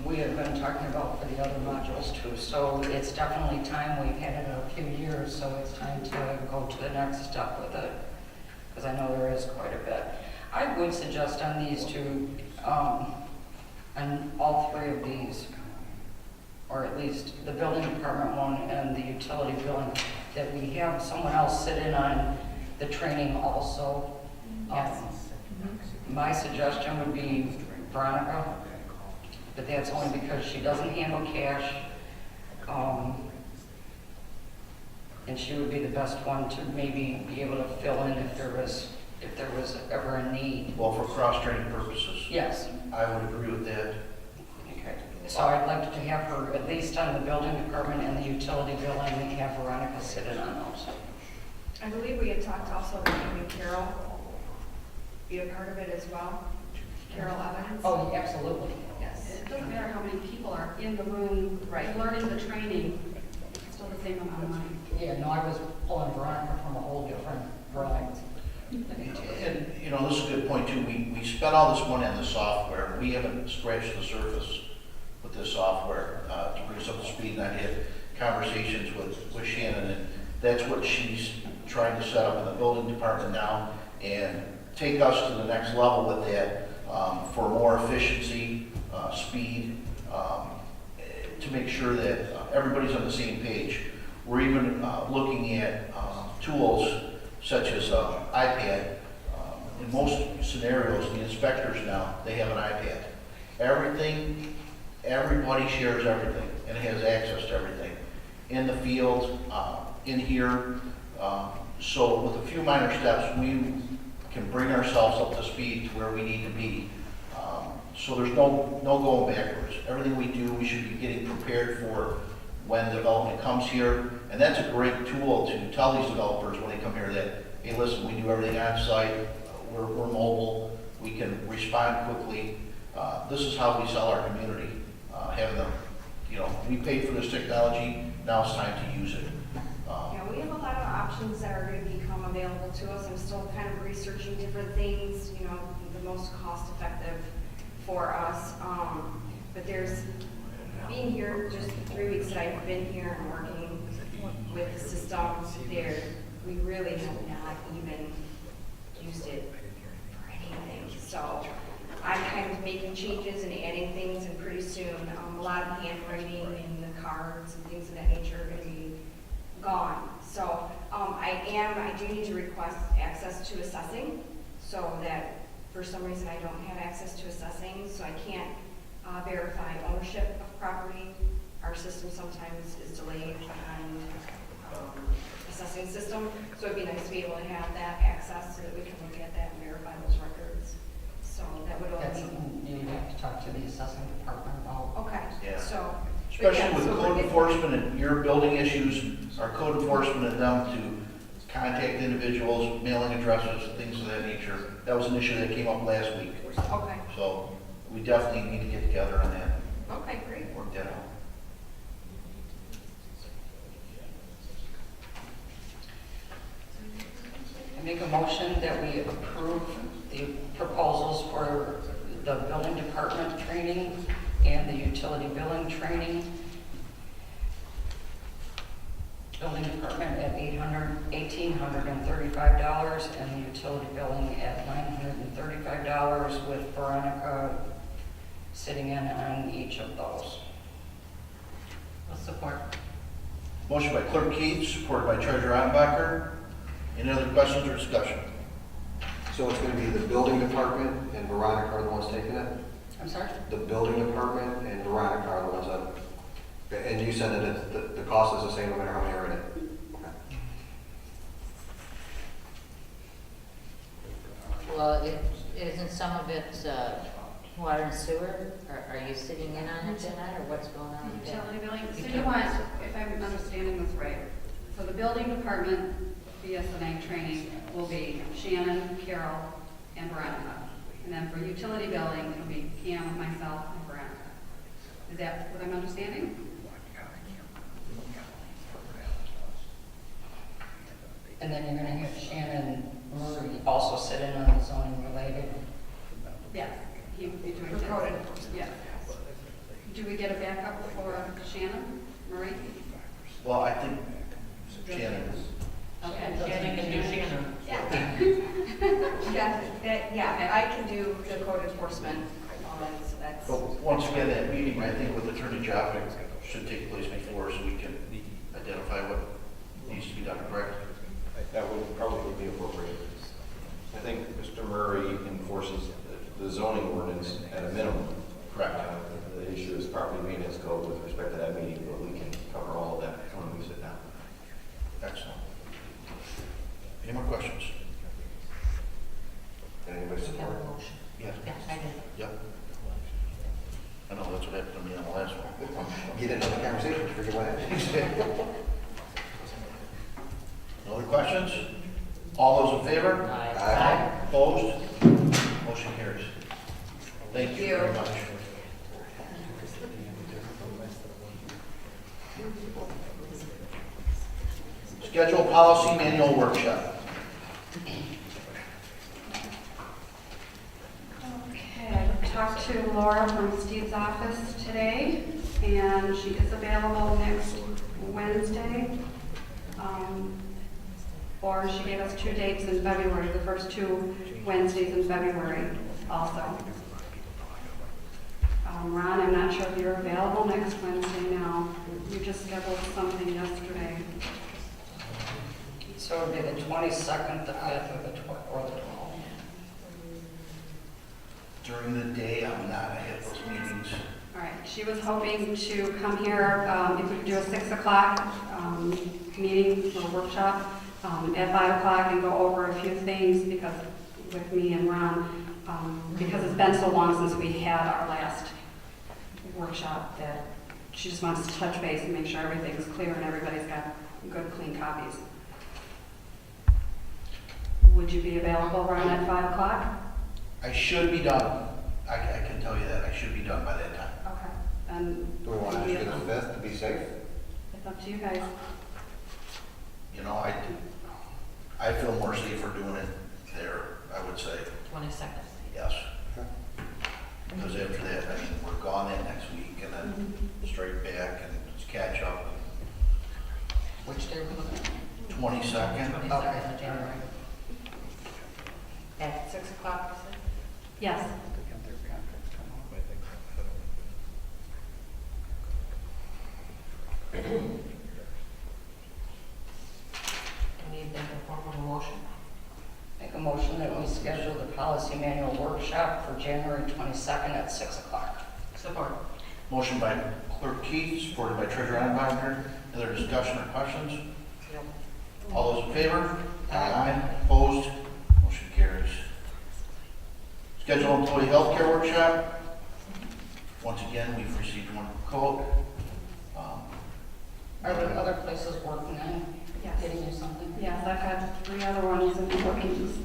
we have been talking about for the other modules too. So it's definitely time, we've had it a few years, so it's time to go to the next step with it, because I know there is quite a bit. I would suggest on these two, on all three of these, or at least the building department one and the utility billing, that we have someone else sit in on the training also. Yes. My suggestion would be Veronica, but that's only because she doesn't handle cash. And she would be the best one to maybe be able to fill in if there was ever a need. Well, for cross-training purposes, Yes. I would agree with that. Okay. So I'd like to have her, at least on the building department and the utility billing, and have Veronica sit in on those. I believe we had talked also about having Carol be a part of it as well. Carol Evans. Oh, absolutely. Yes. It doesn't matter how many people are in the room, learning the training, it's still the same amount of money. Yeah, no, I was pulling Veronica from a whole different variety. And, you know, this is a good point too. We spent all this money on the software. We haven't scratched the surface with this software to bring us up to speed. And I had conversations with Shannon, and that's what she's trying to set up in the building department now and take us to the next level with that for more efficiency, speed, to make sure that everybody's on the same page. We're even looking at tools such as iPad. In most scenarios, the inspectors now, they have an iPad. Everybody shares everything. and it has access to everything. In the field, in here, so with a few minor steps, we can bring ourselves up to speed to where we need to be. So there's no going backwards. Everything we do, we should be getting prepared for when development comes here. And that's a great tool to tell these developers when they come here that, hey, listen, we do everything on site, we're mobile, we can respond quickly. This is how we sell our community, having them, we paid for this technology, now it's time to use it. Yeah, we have a lot of options that are going to become available to us. I'm still kind of researching different things, the most cost effective for us. But being here just 3 weeks that I've been here and working with the system there, we really have not even used it for anything. So I'm kind of making changes and adding things, and pretty soon a lot of handwriting and the cards and things of that nature are going to be gone. So I do need to request access to assessing, so that for some reason I don't have access to assessing, so I can't verify ownership of property. Our system sometimes is delayed on assessing system, so it'd be nice to be able to have that access so that we can look at that and verify those records. So that would That's all be, something you have to talk to the assessing department about. okay, Yeah. so. Especially with code enforcement and your building issues, our code enforcement and them to contact individuals, mailing addresses, things of that nature. That was an issue that came up last week. Okay, So we definitely need to get together on that, okay, great. work that out. I make a motion that we approve the proposals for the building department training and the utility billing training. Building department at $1,835 and the utility billing at $935 with Veronica sitting in on each of those. I'll support. Motion by Clerk Keith, supported by Treasurer Ottenbacher. Any other questions or discussion? So it's going to be the building department and Veronica are the ones taking it? I'm sorry? The building department and Veronica are the ones that, and you said that the cost is the same no matter how many are in it? Okay. Well, isn't some of it water and sewer? Are you sitting in on it tonight, or what's going on with that? Utility billing, the city wants, if I'm understanding this right, so the building department BSNA training will be Shannon, Carol, and Veronica. And then for utility billing, it'll be Pam, myself, and Veronica. Is that what I'm understanding? And then you're gonna have Shannon Murray also sit in on the zoning related. Yes. He would be doing that. Yes. Do we get a backup for Shannon, Murray? Well, I think Shannon. Okay. Shannon can do Shannon. Yeah, I can do the code enforcement, so that's. But once again, that meeting, I think with Attorney Joppick should take place before, so we can identify what needs to be done, correct? That would probably be appropriate. I think Mr. Murray enforces the zoning ordinance at a minimum. Correct. The issue is property maintenance code with respect to that meeting, but we can cover all of that when we sit down. Excellent. Any more questions? Anybody support? Yes. Yes, I did. Yep. I know, that's what happened to me on the last one. Get into the conversation, forget what happened. No other questions? All those in favor? Aye. Opposed? Motion carries. Thank you very much. Schedule policy manual workshop. Okay, I talked to Laura from Steve's office today, and she is available next Wednesday. Or she gave us 2 dates in February, the first 2 Wednesdays in February also. Ron, I'm not sure if you're available next Wednesday now. You just scheduled something yesterday. So it would be the 22nd, the 5th, or the 12th. During the day, I'm not, I have those meetings. All right, she was hoping to come here, if we could do a 6 o'clock meeting or workshop at 5 o'clock and go over a few things because with me and Ron, because it's been so long since we had our last workshop that she just wants to touch base and make sure everything's clear and everybody's got good, clean copies. Would you be available, Ron, at 5 o'clock? I should be done. I can tell you that. I should be done by that time. Okay. Then Do we want to just do the 5th to be safe? it's up to you guys. You know, I feel more safer doing it there, I would say, 22nd. yes. Because after that, I mean, we're gone that next week and then straight back and just catch up. Which day are we looking at? 22nd. 22nd of January. At 6 o'clock, you said? Yes. Need that in form of a motion? Make a motion that we schedule the policy manual workshop for January 22nd at 6 o'clock. Support. Motion by Clerk Keith, supported by Treasurer Einbacher. Other discussion or questions? All those in favor? Aye. Opposed? Motion carries. Schedule employee health care workshop. Once again, we've received one quote. Are there other places working on Yes. getting you something? Yes, I've got 3 other ones in the bookings.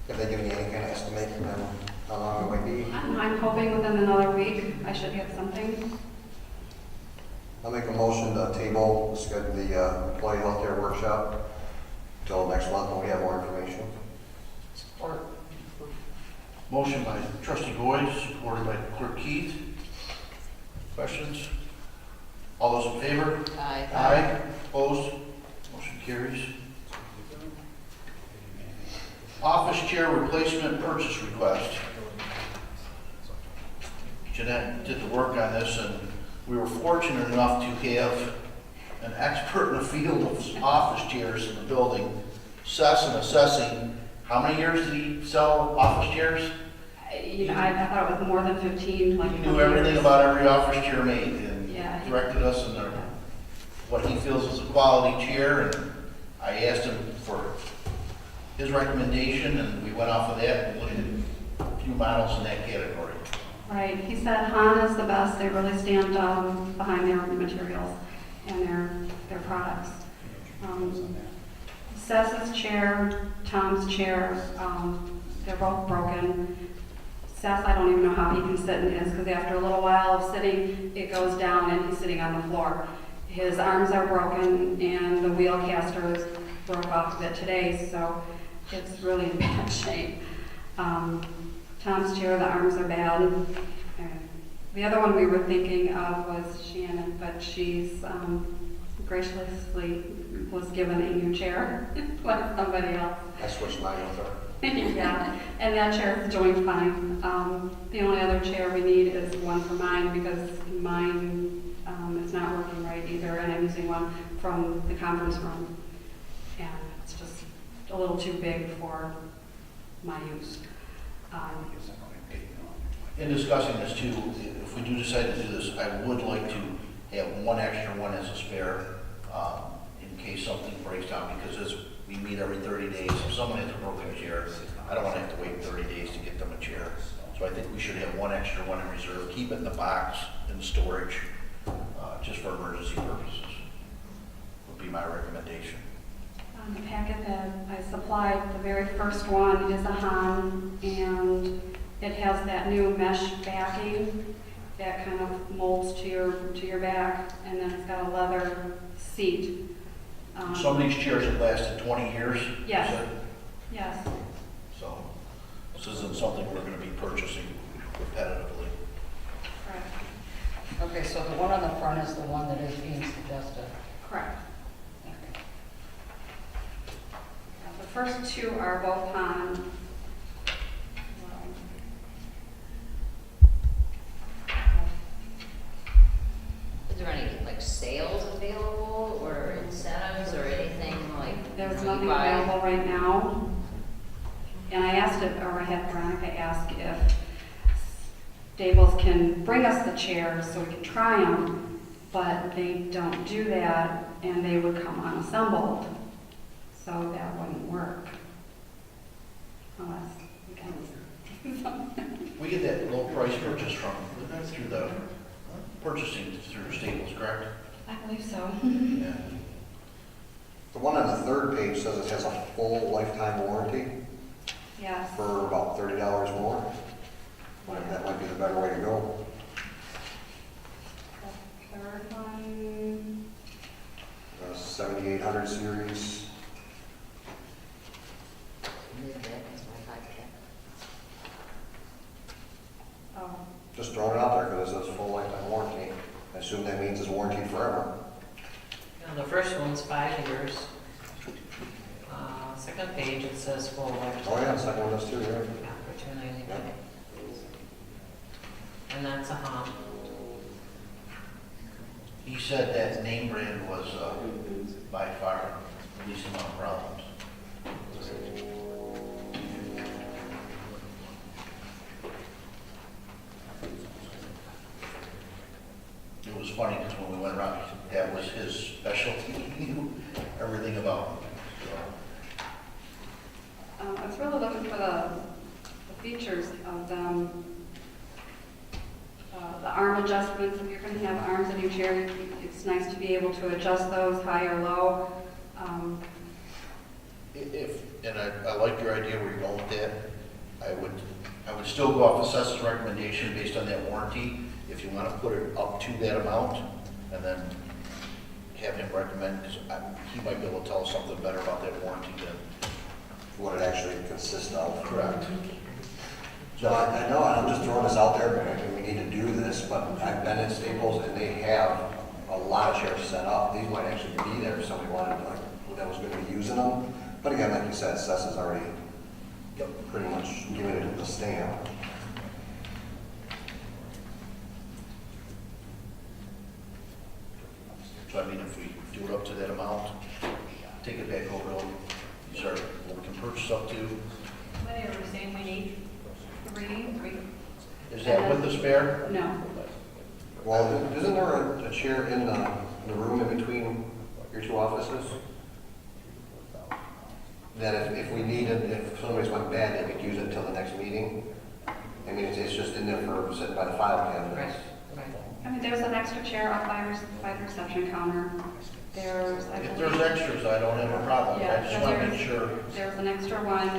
Have they given you any kind of estimate on how long it might be? I'm hoping within another week I should get something. I'll make a motion to table, schedule the employee health care workshop until next month when we have more information. Support. Motion by Trustee Boyd, supported by Clerk Keith. Questions? All those in favor? Aye. Aye. Opposed? Motion carries. Office chair replacement purchase request. Jeanette did the work on this, and we were fortunate enough to have an expert in the field of office chairs in the building, assessing. How many years did he sell office chairs? I thought it was more than 15, like. He knew everything about every office chair made, and Yeah. directed us in what he feels is a quality chair, and I asked him for his recommendation, and we went off of that and looked at a few models in that category. Right, he said Han is the best, they really stand behind their materials and their products. Seth's chair, Tom's chair, they're both broken. Seth, I don't even know how he can sit in his, because after a little while of sitting, it goes down and he's sitting on the floor. His arms are broken and the wheel casters broke off of it today, so it's really in bad shape. Tom's chair, the arms are bad. The other one we were thinking of was Shannon, but she's graciously was given a new chair like somebody else. I switched mine with her. Yeah, and that chair is doing fine. The only other chair we need is one for mine because mine is not working right either, and I'm using one from the conference room. And it's just a little too big for my use. In discussing this too, if we do decide to do this, I would like to have one extra one as a spare, in case something breaks down, because as we meet every 30 days, if someone has a broken chair, I don't want to have to wait 30 days to get them a chair. So I think we should have one extra one in reserve, keep it in the box, in the storage, just for emergency purposes, would be my recommendation. The packet that I supplied, the very first one is a Han, and it has that new mesh backing that kind of molds to your back, and then it's got a leather seat. Some of these chairs have lasted 20 years. Yes. you said? Yes. So this isn't something we're going to be purchasing repetitively. Correct. Okay, so the one on the front is the one that is being suggested. Correct. Okay. The first two are both Han. Is there any, like, sales available or incentives or anything like? There's you nothing buy- available right now. And I asked it, or I had Veronica ask if Dables can bring us the chairs so we can try them, but they don't do that, and they would come unassembled. So that wouldn't work. Unless we can do something. We get that low price purchase from, through the purchasing through Staples, correct? I believe so. Yeah. The one on the third page says it has a full lifetime warranty Yes. for about $30 more. That might be the better way to go. The third one, 7800 series. oh, Just throwing it out there because it says full lifetime warranty. I assume that means it's warranted forever. The first one's 5 years. Second page, it says full lifetime. Oh yeah, the second one does too, right? Yeah, for $2.99. And that's a hump. He said that name brand was by far the least amount of problems. It was funny because when we went around, that was his specialty. He knew everything about it. I was really looking for the features of them. The arm adjustments, if you're going to have arms in your chair, it's nice to be able to adjust those high or low. And I like your idea where you're going with that. I would still go off assessor's recommendation based on that warranty. If you want to put it up to that amount, and then have him recommend, because he might be able to tell us something better about that warranty than. What it actually consists of. Correct. So I know, I'm just throwing this out there, but I think we need to do this, but I've been at Staples and they have a lot of chairs set up. These might actually be there if somebody wanted to, like, that was going to be using them. But again, like you said, Sess has already pretty much given it the stamp. So I mean, if we do it up to that amount, take it back over to them. These are what we can purchase up to. What are we saying we need? Three? Is that with the spare? No. Well, isn't there a chair in the room in between your two offices? That if we needed, if somebody's went bad, they could use it until the next meeting? I mean, it's just in there for sitting by the file cabinets. Right. I mean, there's an extra chair up by the reception counter. There's, I If believe, there's extras, I don't have a problem. I Yeah, just want to make sure. there's an extra one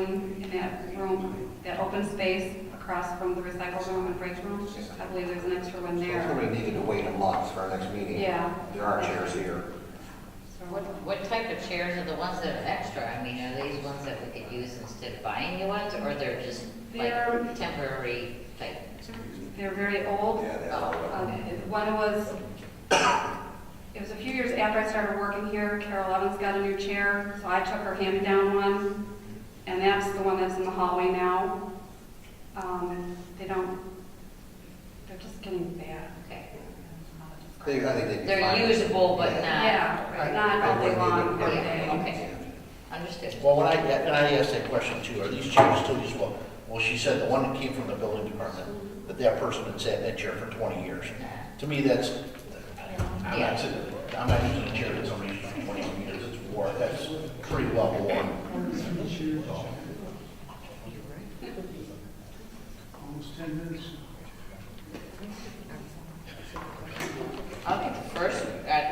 in that room, that open space across from the recycle room and break room. I believe there's an extra one So if there. somebody needed to wait a month for our next meeting, Yeah. there are chairs here. What type of chairs are the ones that are extra? I mean, are these ones that we could use instead of buying new ones, or they're just They're- like temporary type? They're very old. Yeah, they are. One was, it was a few years after I started working here, Carol Evans got a new chair, so I took her hand-me-down one, and that's the one that's in the hallway now. They're just getting bad. Okay. I think they'd be They're fine. usable, but not. Yeah, not all day long, every Yeah, day. okay. Understood. Well, when I asked that question too, are these chairs still usable? Well, she said the one that came from the building department, that person had sat in that chair for 20 years. To me, that's, I'm Yeah. not using a chair that somebody used for 20 years, it's worn, that's pretty well worn. Almost 10 minutes. I think the first,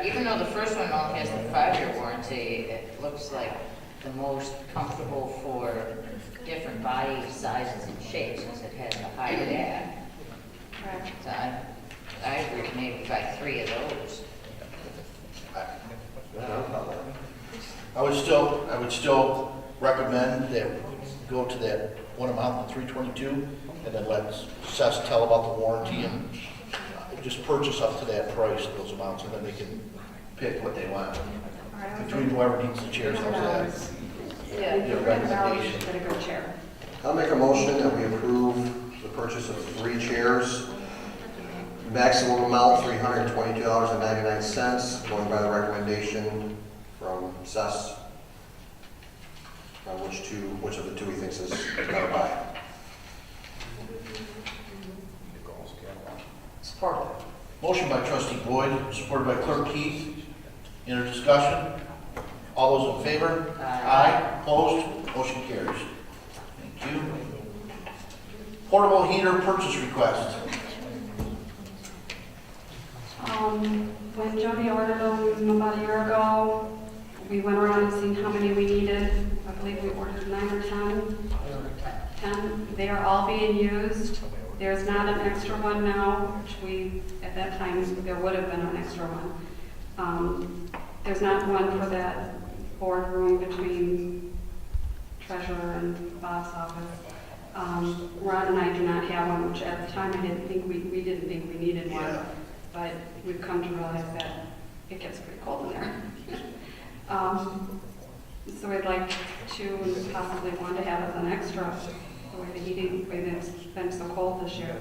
even though the first one only has the 5-year warranty, it looks like the most comfortable for different body sizes and shapes, since it has a high back. Correct. So I agree, maybe buy 3 of those. Yeah, no problem. I would still recommend that go to that one amount, the 322, and then let Sess tell about the warranty and just purchase up to that price, those amounts, and then they can pick what they want. Between whoever needs the chairs, how's that? Yeah, Your recommendation. get a good chair. I'll make a motion that we approve the purchase of 3 chairs. Maximum amount, $322.99, going by the recommendation from Sess. On which of the two he thinks is better buy. Support. Motion by trustee Boyd, supported by clerk Keith. Any discussion? All those in favor? Aye. Opposed? Motion carries. Thank you. Portable heater purchase request. When Jody ordered them about a year ago, we went around and seen how many we needed. I believe we ordered 9 or 10. 10. They are all being used. There's not an extra one now, which at that time, there would have been an extra one. There's not one for that boardroom between treasurer and Bob's office. Ron and I do not have one, which at the time I didn't think we didn't think we needed one. Yeah. But we've come to realize that it gets pretty cold in there. So we'd like to possibly want to have as an extra, the way the heating, the way that it's been so cold this year,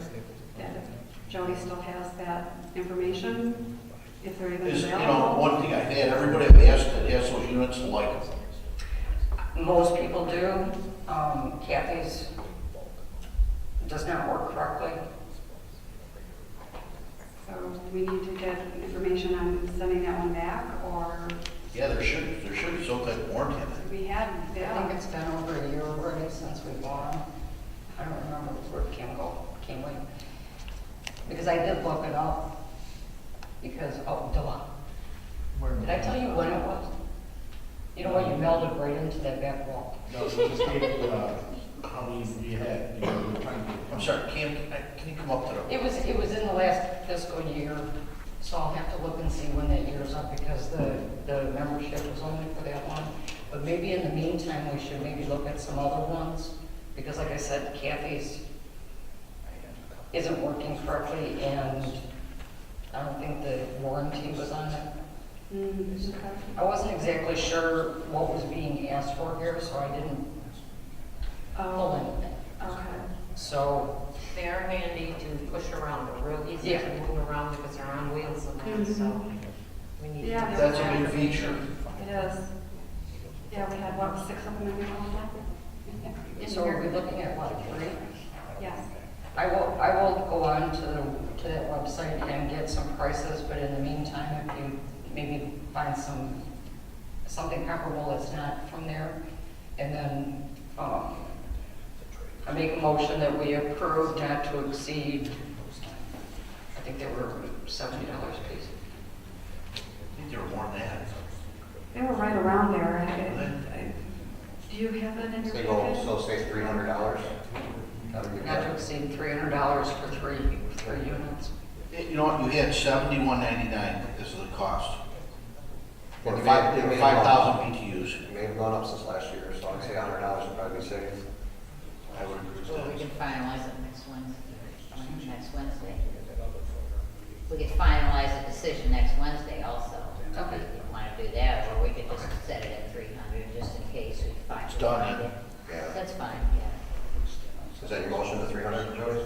that if Jody still has that information, if they're even Is, available. one thing I had, everybody I've asked that has those units like them. Most people do. Kathy's does not work correctly. So we need to get information on sending that one back, or Yeah, there should be some type of warranty on it. we had, I think it's been over a year already since we bought them. I don't remember where it came with. Because I did look it up, because, did I tell you when it was? You know what, you melted right into that back wall. No, just gave how many we had, we were trying to. I'm sorry, can you come up to the? It was in the last fiscal year, so I'll have to look and see when that year's up, because the membership was only for that one. But maybe in the meantime, we should maybe look at some other ones, because like I said, Kathy's isn't working correctly, and I don't think the warranty was on it. okay. I wasn't exactly sure what was being asked for here, so I didn't pull anything. Okay. So, They are handy to push around, they're real easy Yeah. to move around because they're on wheels and that, so we need to. Yeah, That's a big feature. It is. Yeah, we had, 6 of them in the home? so are we looking at what, 3? Yes. I will go on to that website and get some prices, but in the meantime, if you maybe find something comparable that's not from there, and then, I make a motion that we approve not to exceed, I think they were $70 a piece. I think there were more than that. They were right around there. Do you have that in your They go, packet? so say $300. That would be Not to good. exceed $300 for three units. You know what, you had $71.99 is the cost. For It may- 5,000 BTUs. It may have gone up since last year, so I'd say $100 would probably be safe. I would agree Well, we with can that. finalize it next Wednesday. Next Wednesday. We could finalize the decision next Wednesday also. Okay. If you want to do that, or we could just set it at 300, just in case we find. It's done, find yeah. it. Yeah. That's fine, yeah. Is that your motion to 300, Jody?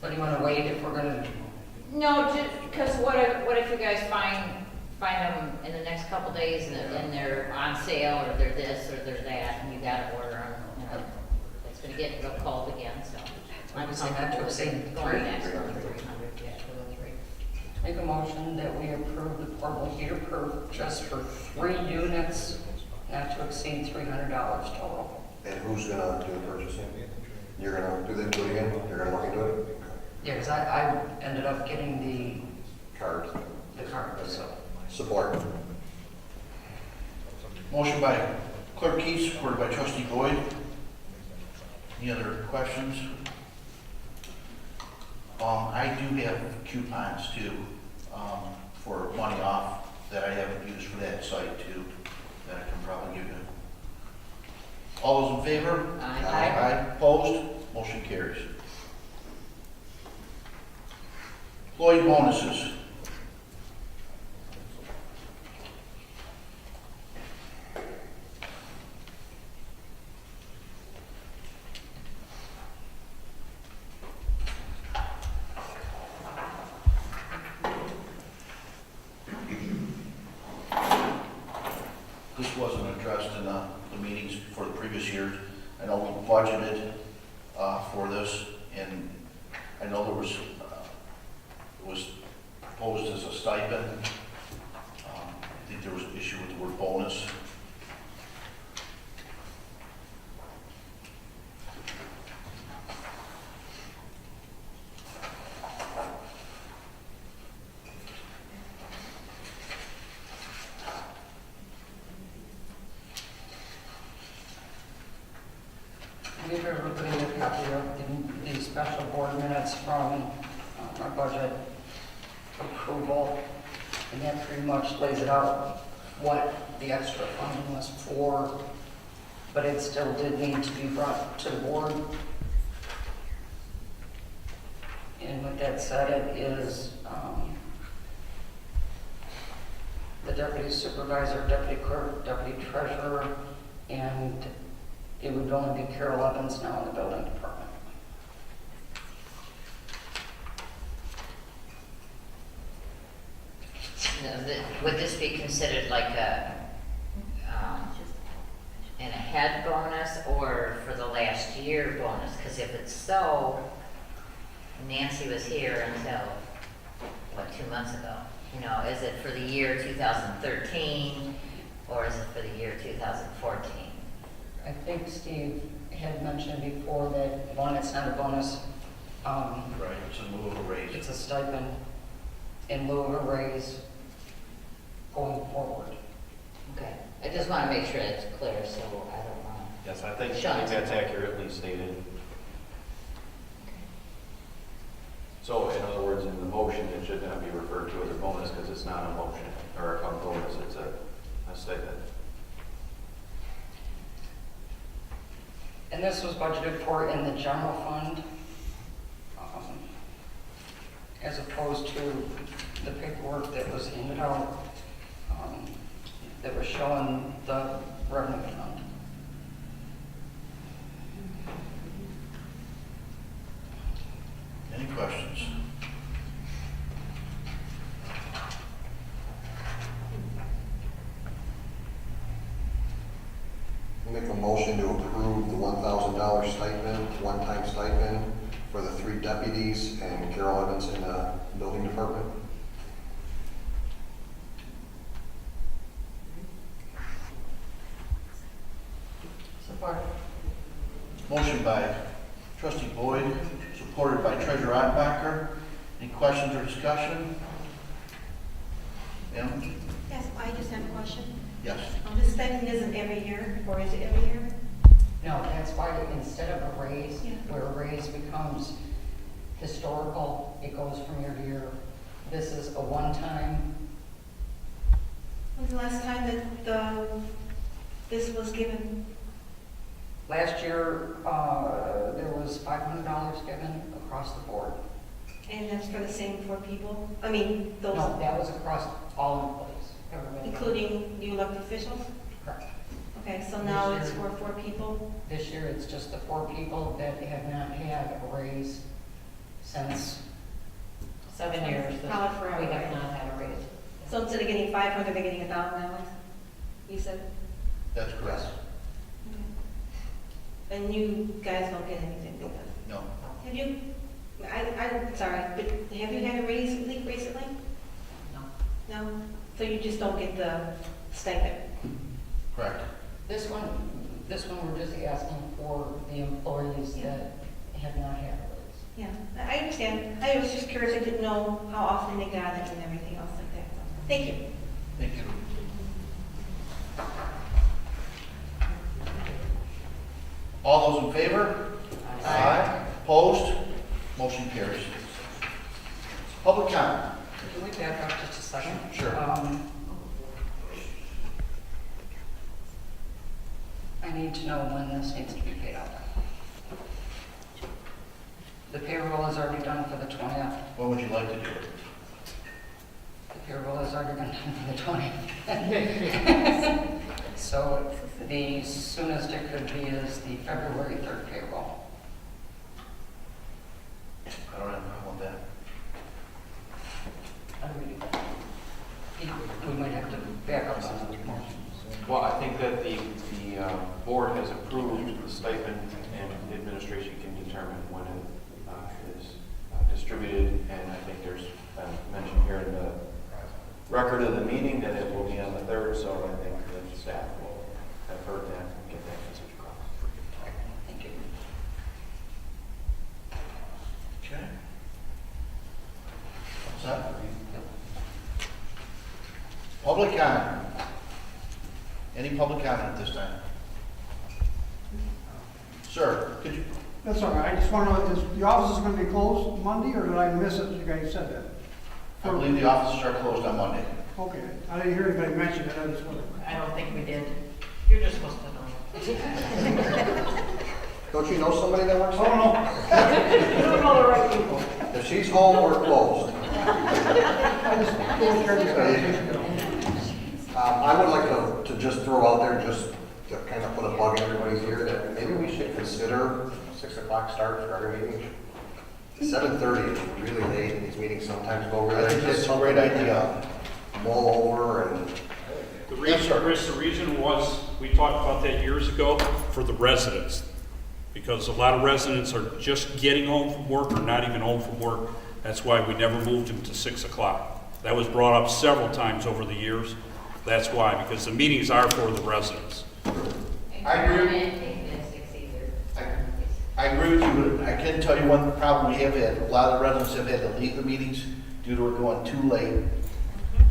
So do you want to wait if we're going to, No, just, because what if you guys find them in the next couple days and they're on sale, or they're this, or they're that, and you gotta order them, you know, it's gonna get real cold again, so. I would say not to exceed Going 3. next to 300, yeah, to the 3. Make a motion that we approve the portable heater purchase for 3 units, not to exceed $300 total. And who's gonna do the purchasing? You're gonna do it again? You're gonna look into it? Yeah, because I ended up getting Card. the card, so. Support. Motion by clerk Keith, supported by trustee Boyd. Any other questions? I do have coupons too, for money off that I haven't used for that site too, that I can probably give you. All those in favor? Aye. Aye. Opposed? Motion carries. Employee bonuses. This wasn't addressed in the meetings for the previous years. I know we budgeted for this, and I know it was proposed as a stipend. I think there was an issue with the word bonus. Give everybody a copy of the special board minutes from our budget approval, and that pretty much lays it out what the extra funding was for, but it still did need to be brought to the board. And with that said, it is the deputy supervisor, deputy clerk, deputy treasurer, and it would only be Carol Evans now in the building department. Would this be considered like an ahead bonus or for the last year bonus? Because if it's so, Nancy was here until, what, 2 months ago? You know, is it for the year 2013 or is it for the year 2014? I think Steve had mentioned before that, one, it's not a bonus, Right, it's in lieu of a raise. it's a stipend in lieu of a raise going forward. Okay, I just want to make sure it's clear, so I don't want Yes, I think Sean. that's accurately stated. So in other words, in the motion, it should not be referred to as a bonus because it's not a motion or a bonus, it's a stipend. And this was budgeted for in the general fund, as opposed to the paperwork that was handed out, that was showing the revenue fund. Any questions? Make a motion to approve the $1,000 stipend, one-time stipend for the 3 deputies and Carol Evans in the building department. Support. Motion by trustee Boyd, supported by treasurer Ottenbacher. Any questions or discussion? Em? Yes, I just have a question. Yes. This stipend isn't every year, or is it every year? No, that's why instead of a raise, Yeah. where a raise becomes historical, it goes from year to year. This is a one-time. When's the last time that this was given? Last year, there was $500 given across the board. And that's for the same 4 people? I mean, those, No, that was across all employees, everybody. including the elected officials? Correct. Okay, so now it's for 4 people? This year, it's just the 4 people that have not had a raise since 7 years. Probably forever, We have right? not had a raise. So instead of getting 500, they're getting $1,000, you said? That's correct. Okay. And you guys don't get anything because? No. Have you, I'm sorry, but have you had a raise recently? No. No? So you just don't get the stipend? Correct. This one, we're just asking for the employees that have not had a raise. Yeah, I understand. I was just curious, I didn't know how often they got it and everything else like that. Thank you. Thank you. All those in favor? Aye. Opposed? Motion carries. Public comment? Can we back up just a second? Sure. I need to know when this needs to be paid out. The payroll is already done for the 20th. When would you like to do it? The payroll has already been done for the 20th. So the soonest it could be is the February 3rd payroll. I don't have a problem with that. We might have to back up on the motion. Well, I think that the board has approved the stipend and the administration can determine when it is distributed, and I think there's mentioned here in the record of the meeting that it will be on the 3rd, so I think the staff will have heard that and get that message across. Thank you. Okay. What's that? Public comment. Any public comment at this time? Sir, could you? That's all right, I just want to know, the office is going to be closed Monday, or did I miss it, you guys said that? I believe the offices are closed on Monday. Okay, I didn't hear anybody mention it, I just wanted. I don't think we did. You're just supposed to know. Don't you know somebody that works I there? don't know. You don't know the right people. If she's home, we're closed. I just don't care this conversation. I would like to just throw out there, just to kind of put a bug in everybody's ear, that maybe we should consider 6 o'clock start for our meeting. 7:30 is really late, and these meetings sometimes go really. I think that's a great idea. Mull over and. The Yes, reason, sir. Chris, the reason was, we talked about that years ago, for the residents. Because a lot of residents are just getting home from work or not even home from work. That's why we never moved them to 6 o'clock. That was brought up several times over the years. That's why, because the meetings are for the residents. I agree. I agree with you, but I can tell you one problem we have had. A lot of the residents have had to leave the meetings due to it going too late.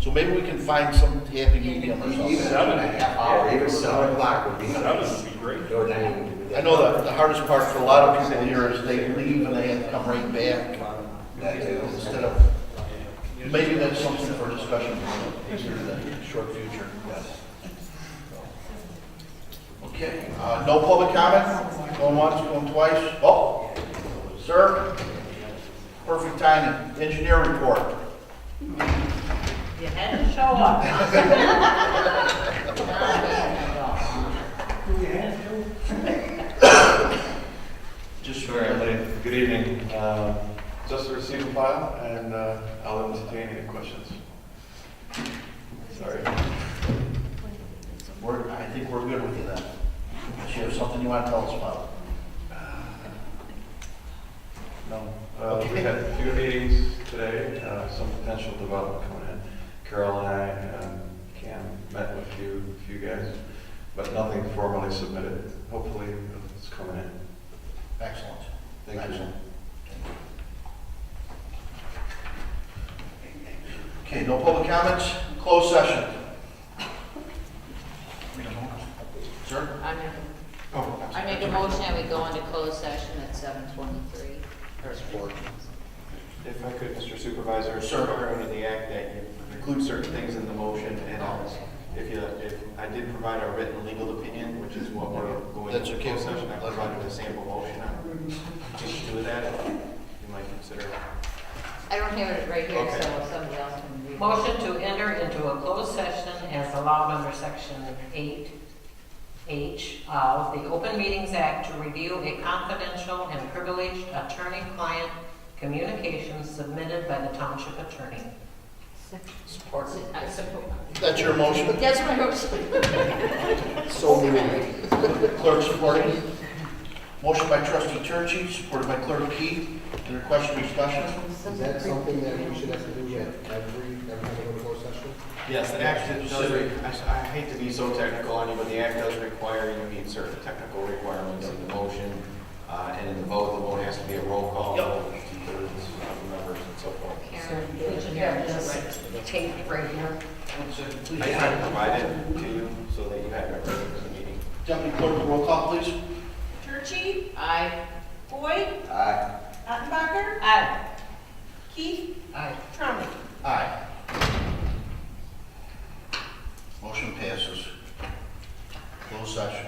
So maybe we can find some happy medium or Even something. a half hour, even 7 o'clock would be. 7 would be great. I know that the hardest part for a lot of people here is they leave and they have to come right back. That too. Instead of, maybe that's something for discussion here in the short future. Yes. Okay, no public comment? Going once, going twice? Oh, sir? Perfect timing. Engineer report. You had to show up. Just Sure, Emily. Good evening. Just received a file, and I'll entertain any questions. Sorry. I think we're good with you then. Unless you have something you want to tell us about. No. We had a few meetings today, some potential development coming in. Carol and I, Cam, met with you guys, but nothing formally submitted. Hopefully, it's coming in. Excellent. Thank you. Excellent. Okay, no public comments? Closed session. Sir? I make a motion that we go into closed session at 7:23. If I could, Mr. Supervisor, Sure. require under the act that you include certain things in the motion, and if I did provide a written legal opinion, which is what we're going That's into okay. closed session, I provided a sample motion on. Just do that, you might consider. I don't have it right here, Okay. so somebody else can read. Motion to enter into a closed session as allowed under section 8H of the Open Meetings Act to review a confidential and privileged attorney-client communications submitted by the township attorney. Support. I support. That's your motion? That's my motion. So moving. Clerk supporting. Motion by trustee Turchi, supported by clerk Key. Any question or discussion? Is that something that we should have to do with every time we go to closed session? Yes, the act does, I hate to be so technical on you, but the act does require you meet certain technical requirements in the motion, and in the vote has to be a roll call, vote, 2/3 of members and so forth. We should have this tape right here. I tried to provide it to you so that you had it ready for the meeting. Deputy clerk, roll call, please. Turchi, Aye. Boyd, Aye. Attenbacher, Aye. Keith, Aye. Trump. Aye. Motion passes. Closed session.